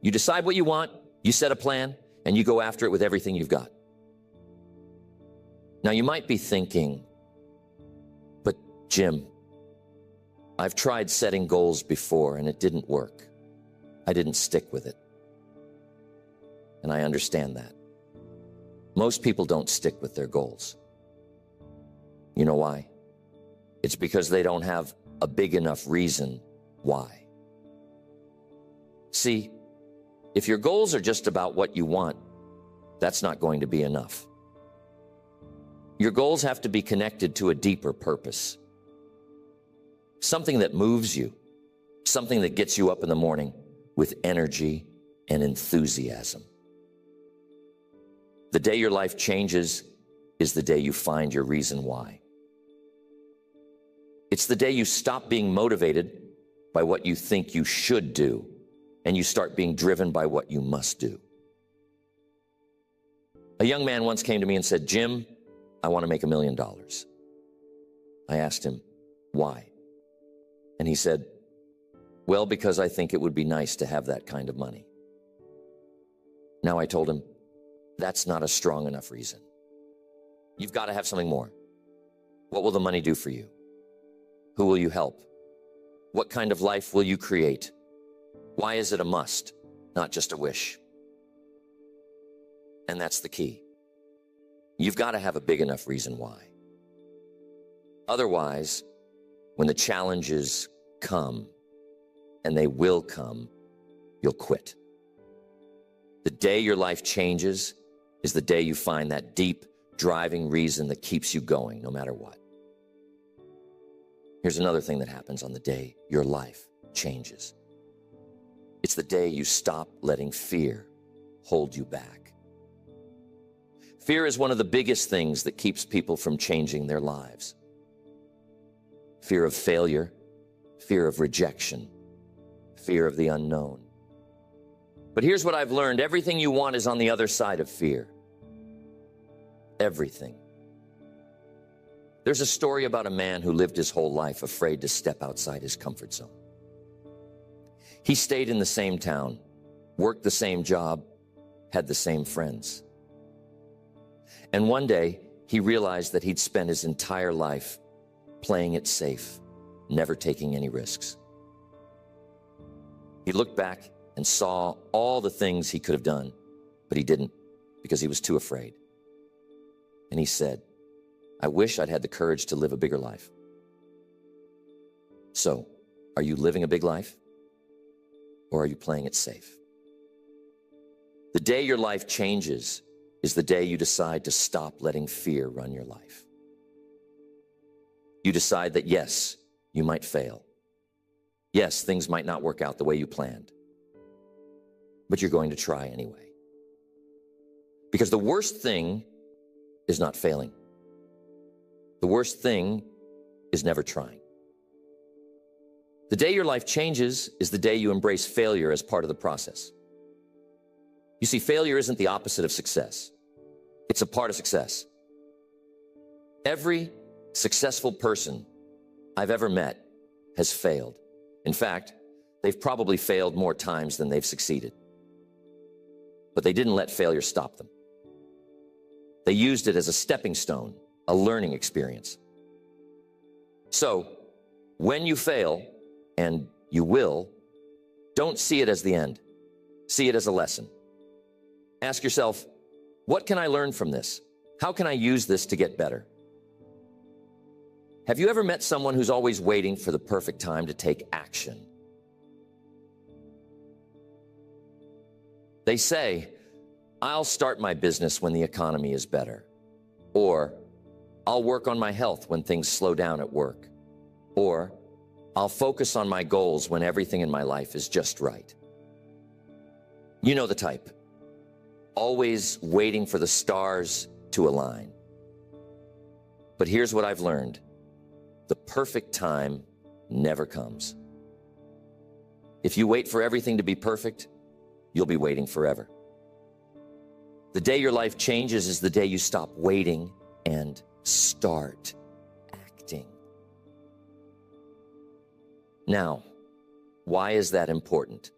You decide what you want, you set a plan, and you go after it with everything you've got. Now you might be thinking, but Jim, I've tried setting goals before and it didn't work. I didn't stick with it. And I understand that. Most people don't stick with their goals. You know why? It's because they don't have a big enough reason why. See, if your goals are just about what you want, that's not going to be enough. Your goals have to be connected to a deeper purpose. Something that moves you, something that gets you up in the morning with energy and enthusiasm. The day your life changes is the day you find your reason why. It's the day you stop being motivated by what you think you should do, and you start being driven by what you must do. A young man once came to me and said, Jim, I want to make $1 million. I asked him, why? And he said, well, because I think it would be nice to have that kind of money. Now I told him, that's not a strong enough reason. You've got to have something more. What will the money do for you? Who will you help? What kind of life will you create? Why is it a must, not just a wish? And that's the key. You've got to have a big enough reason why. Otherwise, when the challenges come, and they will come, you'll quit. The day your life changes is the day you find that deep, driving reason that keeps you going no matter what. Here's another thing that happens on the day your life changes. It's the day you stop letting fear hold you back. Fear is one of the biggest things that keeps people from changing their lives. Fear of failure, fear of rejection, fear of the unknown. But here's what I've learned. Everything you want is on the other side of fear. Everything. There's a story about a man who lived his whole life afraid to step outside his comfort zone. He stayed in the same town, worked the same job, had the same friends. And one day, he realized that he'd spent his entire life playing it safe, never taking any risks. He looked back and saw all the things he could have done, but he didn't because he was too afraid. And he said, I wish I'd had the courage to live a bigger life. So, are you living a big life? Or are you playing it safe? The day your life changes is the day you decide to stop letting fear run your life. You decide that yes, you might fail. Yes, things might not work out the way you planned. But you're going to try anyway. Because the worst thing is not failing. The worst thing is never trying. The day your life changes is the day you embrace failure as part of the process. You see, failure isn't the opposite of success. It's a part of success. Every successful person I've ever met has failed. In fact, they've probably failed more times than they've succeeded. But they didn't let failure stop them. They used it as a stepping stone, a learning experience. So, when you fail, and you will, don't see it as the end. See it as a lesson. Ask yourself, what can I learn from this? How can I use this to get better? Have you ever met someone who's always waiting for the perfect time to take action? They say, I'll start my business when the economy is better. Or, I'll work on my health when things slow down at work. Or, I'll focus on my goals when everything in my life is just right. You know the type. Always waiting for the stars to align. But here's what I've learned. The perfect time never comes. If you wait for everything to be perfect, you'll be waiting forever. The day your life changes is the day you stop waiting and start acting. Now, why is that important?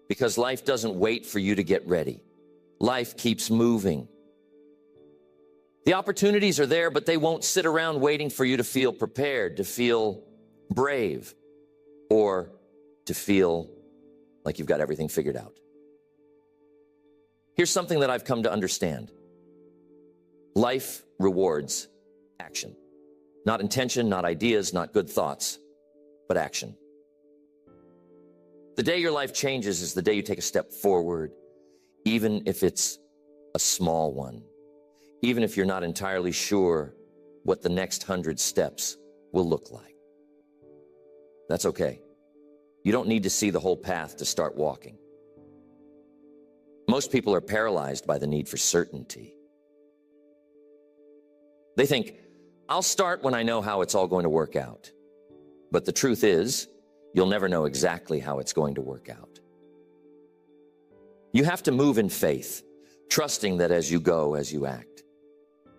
Because life doesn't wait for you to get ready. Life keeps moving. The opportunities are there, but they won't sit around waiting for you to feel prepared, to feel brave, or to feel like you've got everything figured out. Here's something that I've come to understand. Life rewards action. Not intention, not ideas, not good thoughts, but action. The day your life changes is the day you take a step forward, even if it's a small one, even if you're not entirely sure what the next 100 steps will look like. That's okay. You don't need to see the whole path to start walking. Most people are paralyzed by the need for certainty. They think, I'll start when I know how it's all going to work out. But the truth is, you'll never know exactly how it's going to work out. You have to move in faith, trusting that as you go, as you act,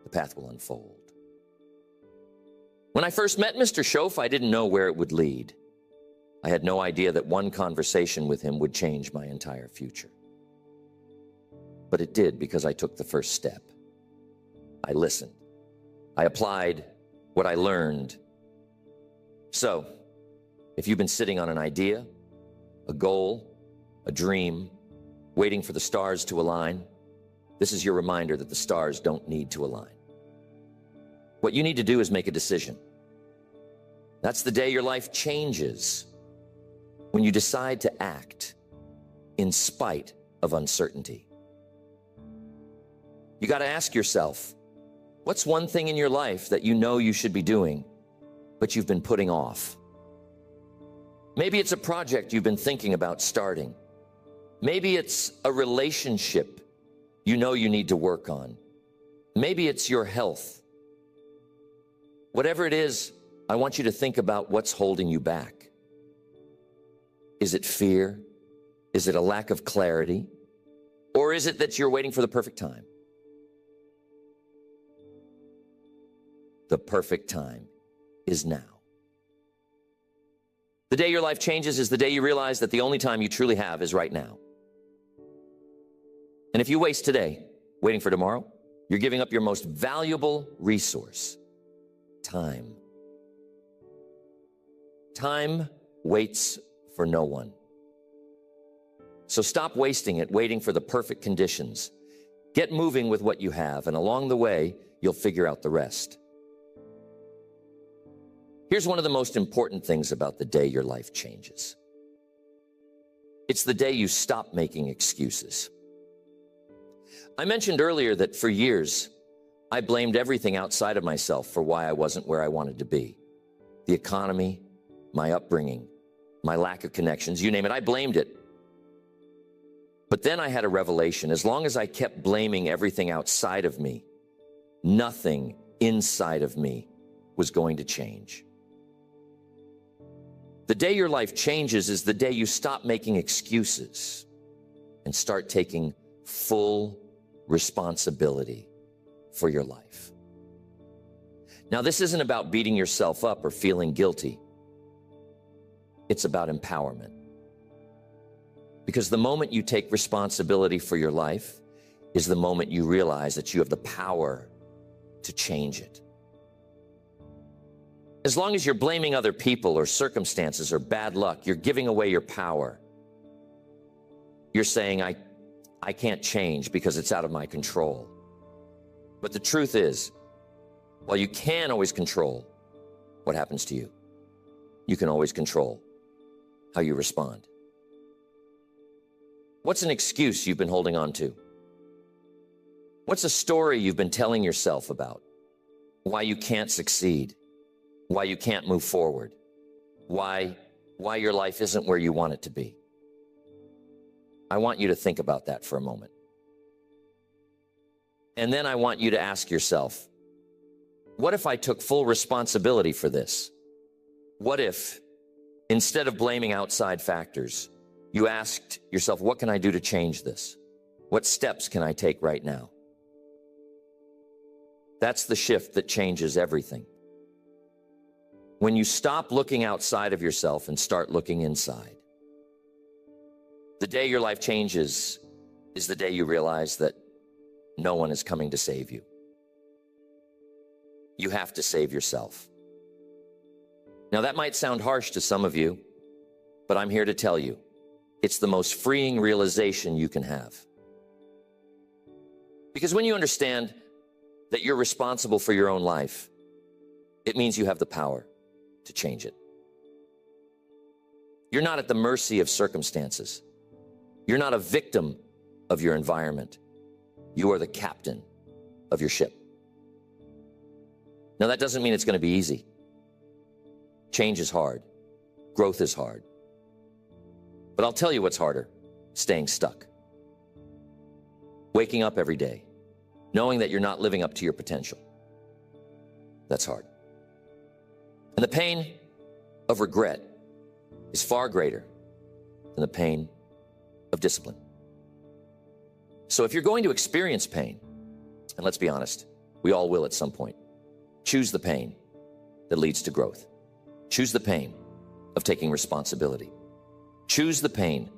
the path will unfold. When I first met Mr. Schoaf, I didn't know where it would lead. I had no idea that one conversation with him would change my entire future. But it did, because I took the first step. I listened. I applied what I learned. So, if you've been sitting on an idea, a goal, a dream, waiting for the stars to align, this is your reminder that the stars don't need to align. What you need to do is make a decision. That's the day your life changes, when you decide to act in spite of uncertainty. You got to ask yourself, what's one thing in your life that you know you should be doing, but you've been putting off? Maybe it's a project you've been thinking about starting. Maybe it's a relationship you know you need to work on. Maybe it's your health. Whatever it is, I want you to think about what's holding you back. Is it fear? Is it a lack of clarity? Or is it that you're waiting for the perfect time? The perfect time is now. The day your life changes is the day you realize that the only time you truly have is right now. And if you waste today waiting for tomorrow, you're giving up your most valuable resource, time. Time waits for no one. So stop wasting it waiting for the perfect conditions. Get moving with what you have, and along the way, you'll figure out the rest. Here's one of the most important things about the day your life changes. It's the day you stop making excuses. I mentioned earlier that for years, I blamed everything outside of myself for why I wasn't where I wanted to be. The economy, my upbringing, my lack of connections, you name it, I blamed it. But then I had a revelation. As long as I kept blaming everything outside of me, nothing inside of me was going to change. The day your life changes is the day you stop making excuses and start taking full responsibility for your life. Now, this isn't about beating yourself up or feeling guilty. It's about empowerment. Because the moment you take responsibility for your life is the moment you realize that you have the power to change it. As long as you're blaming other people or circumstances or bad luck, you're giving away your power. You're saying, I can't change because it's out of my control. But the truth is, while you can always control what happens to you, you can always control how you respond. What's an excuse you've been holding on to? What's a story you've been telling yourself about why you can't succeed? Why you can't move forward, why your life isn't where you want it to be? I want you to think about that for a moment. And then I want you to ask yourself, what if I took full responsibility for this? What if, instead of blaming outside factors, you asked yourself, what can I do to change this? What steps can I take right now? That's the shift that changes everything. When you stop looking outside of yourself and start looking inside. The day your life changes is the day you realize that no one is coming to save you. you have to save yourself. Now, that might sound harsh to some of you, but I'm here to tell you, it's the most freeing realization you can have. Because when you understand that you're responsible for your own life, it means you have the power to change it. You're not at the mercy of circumstances. You're not a victim of your environment. You are the captain of your ship. Now, that doesn't mean it's going to be easy. Change is hard. Growth is hard. But I'll tell you what's harder: staying stuck. Waking up every day, knowing that you're not living up to your potential. That's hard. And the pain of regret is far greater than the pain of discipline. So if you're going to experience pain, and let's be honest, we all will at some point, choose the pain that leads to growth. Choose the pain of taking responsibility. Choose the pain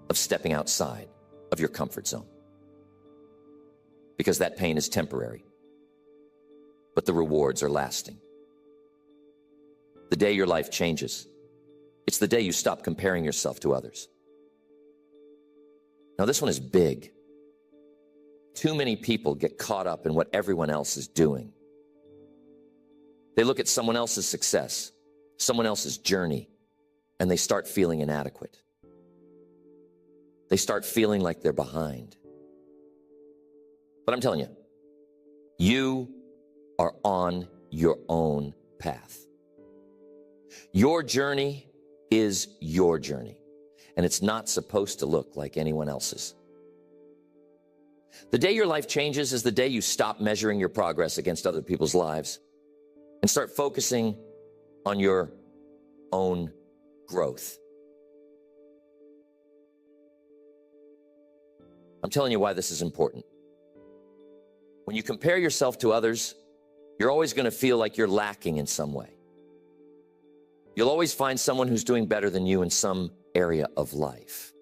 of stepping outside of your comfort zone. Because that pain is temporary, but the rewards are lasting. The day your life changes, it's the day you stop comparing yourself to others. Now, this one is big. Too many people get caught up in what everyone else is doing. They look at someone else's success, someone else's journey, and they start feeling inadequate. They start feeling like they're behind. But I'm telling you, you are on your own path. Your journey is your journey, and it's not supposed to look like anyone else's. The day your life changes is the day you stop measuring your progress against other people's lives and start focusing on your own growth. I'm telling you why this is important. When you compare yourself to others, you're always going to feel like you're lacking in some way. You'll always find someone who's doing better than you in some area of life.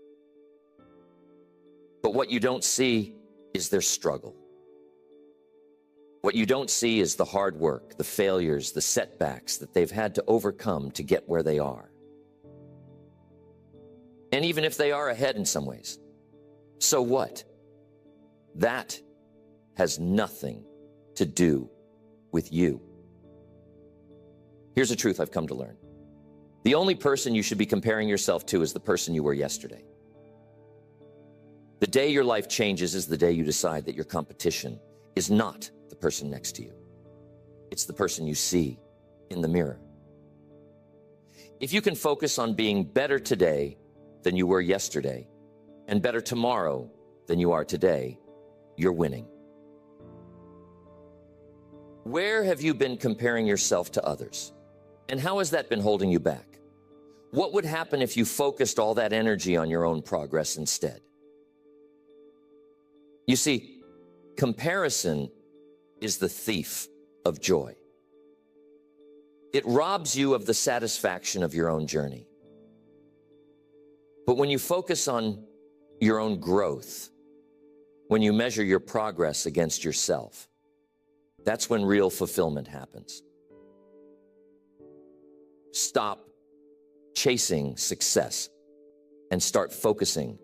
But what you don't see is their struggle. What you don't see is the hard work, the failures, the setbacks that they've had to overcome to get where they are. And even if they are ahead in some ways, so what? That has nothing to do with you. Here's a truth I've come to learn. The only person you should be comparing yourself to is the person you were yesterday. The day your life changes is the day you decide that your competition is not the person next to you. It's the person you see in the mirror. If you can focus on being better today than you were yesterday, and better tomorrow than you are today, you're winning. Where have you been comparing yourself to others? And how has that been holding you back? What would happen if you focused all that energy on your own progress instead? You see, comparison is the thief of joy. It robs you of the satisfaction of your own journey. But when you focus on your own growth, when you measure your progress against yourself, that's when real fulfillment happens. Stop chasing success and start focusing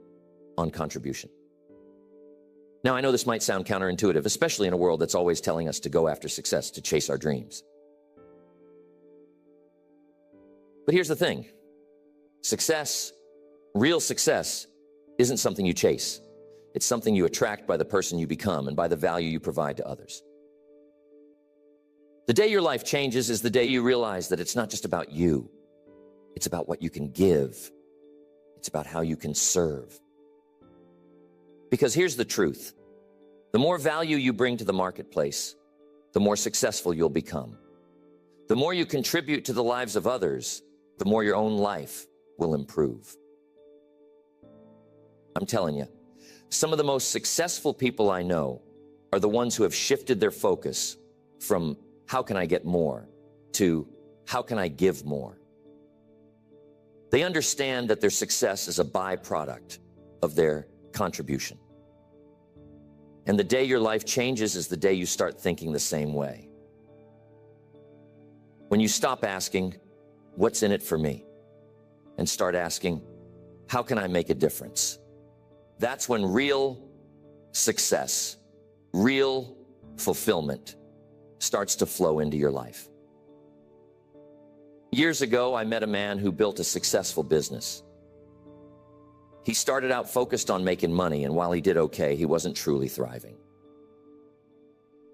on contribution. Now, I know this might sound counterintuitive, especially in a world that's always telling us to go after success, to chase our dreams. But here's the thing. Success, real success, isn't something you chase. It's something you attract by the person you become and by the value you provide to others. The day your life changes is the day you realize that it's not just about you. It's about what you can give. It's about how you can serve. Because here's the truth. The more value you bring to the marketplace, the more successful you'll become. The more you contribute to the lives of others, the more your own life will improve. I'm telling you, some of the most successful people I know are the ones who have shifted their focus from how can I get more to how can I give more. They understand that their success is a byproduct of their contribution. And the day your life changes is the day you start thinking the same way. When you stop asking, what's in it for me? And start asking, how can I make a difference? That's when real success, real fulfillment starts to flow into your life. Years ago, I met a man who built a successful business. He started out focused on making money, and while he did okay, he wasn't truly thriving.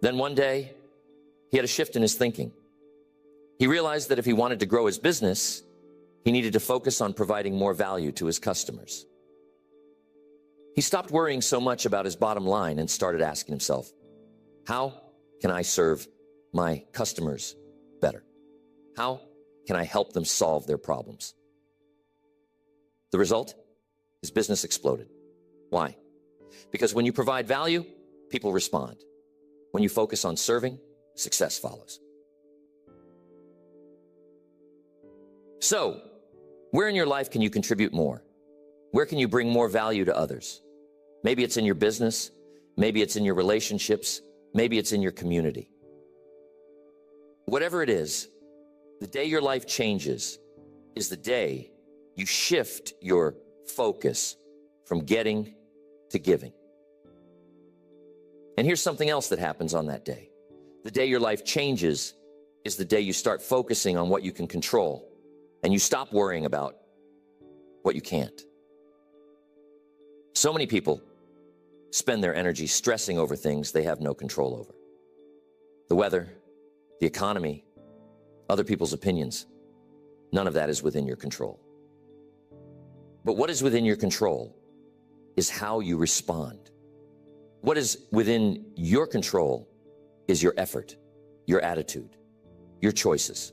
Then one day, he had a shift in his thinking. He realized that if he wanted to grow his business, he needed to focus on providing more value to his customers. He stopped worrying so much about his bottom line and started asking himself, how can I serve my customers better? How can I help them solve their problems? The result? His business exploded. Why? Because when you provide value, people respond. When you focus on serving, success follows. So, where in your life can you contribute more? Where can you bring more value to others? Maybe it's in your business, maybe it's in your relationships, maybe it's in your community. Whatever it is, the day your life changes is the day you shift your focus from getting to giving. And here's something else that happens on that day. The day your life changes is the day you start focusing on what you can control and you stop worrying about what you can't. So many people spend their energy stressing over things they have no control over. The weather, the economy, other people's opinions. None of that is within your control. But what is within your control is how you respond. What is within your control is your effort, your attitude, your choices.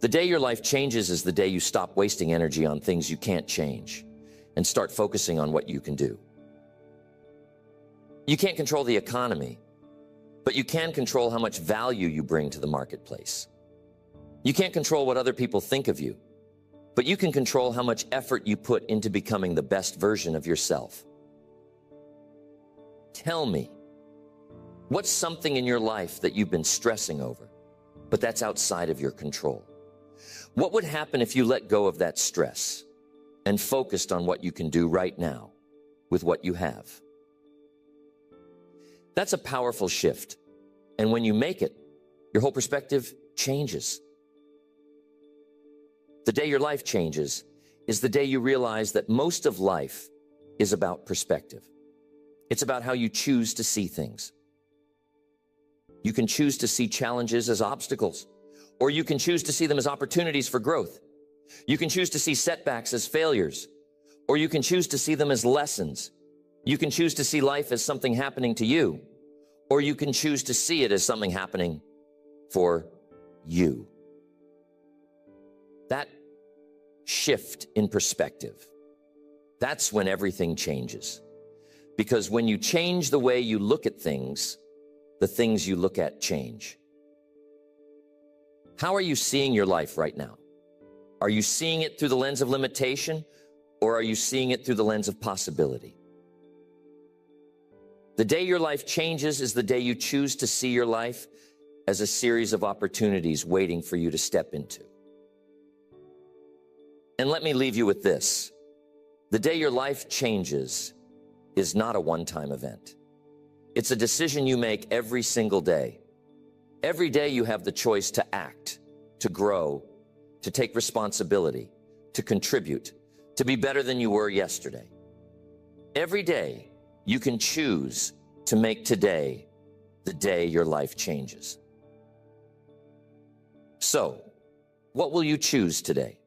The day your life changes is the day you stop wasting energy on things you can't change and start focusing on what you can do. You can't control the economy, but you can control how much value you bring to the marketplace. You can't control what other people think of you, but you can control how much effort you put into becoming the best version of yourself. Tell me, what's something in your life that you've been stressing over, but that's outside of your control? What would happen if you let go of that stress and focused on what you can do right now with what you have? That's a powerful shift. And when you make it, your whole perspective changes. The day your life changes is the day you realize that most of life is about perspective. It's about how you choose to see things. You can choose to see challenges as obstacles, or you can choose to see them as opportunities for growth. You can choose to see setbacks as failures, or you can choose to see them as lessons. You can choose to see life as something happening to you, or you can choose to see it as something happening for you. That shift in perspective, that's when everything changes. Because when you change the way you look at things, the things you look at change. How are you seeing your life right now? Are you seeing it through the lens of limitation, or are you seeing it through the lens of possibility? The day your life changes is the day you choose to see your life as a series of opportunities waiting for you to step into. And let me leave you with this. The day your life changes is not a one-time event. It's a decision you make every single day. Every day you have the choice to act, to grow, to take responsibility, to contribute, to be better than you were yesterday. Every day you can choose to make today the day your life changes. So, what will you choose today?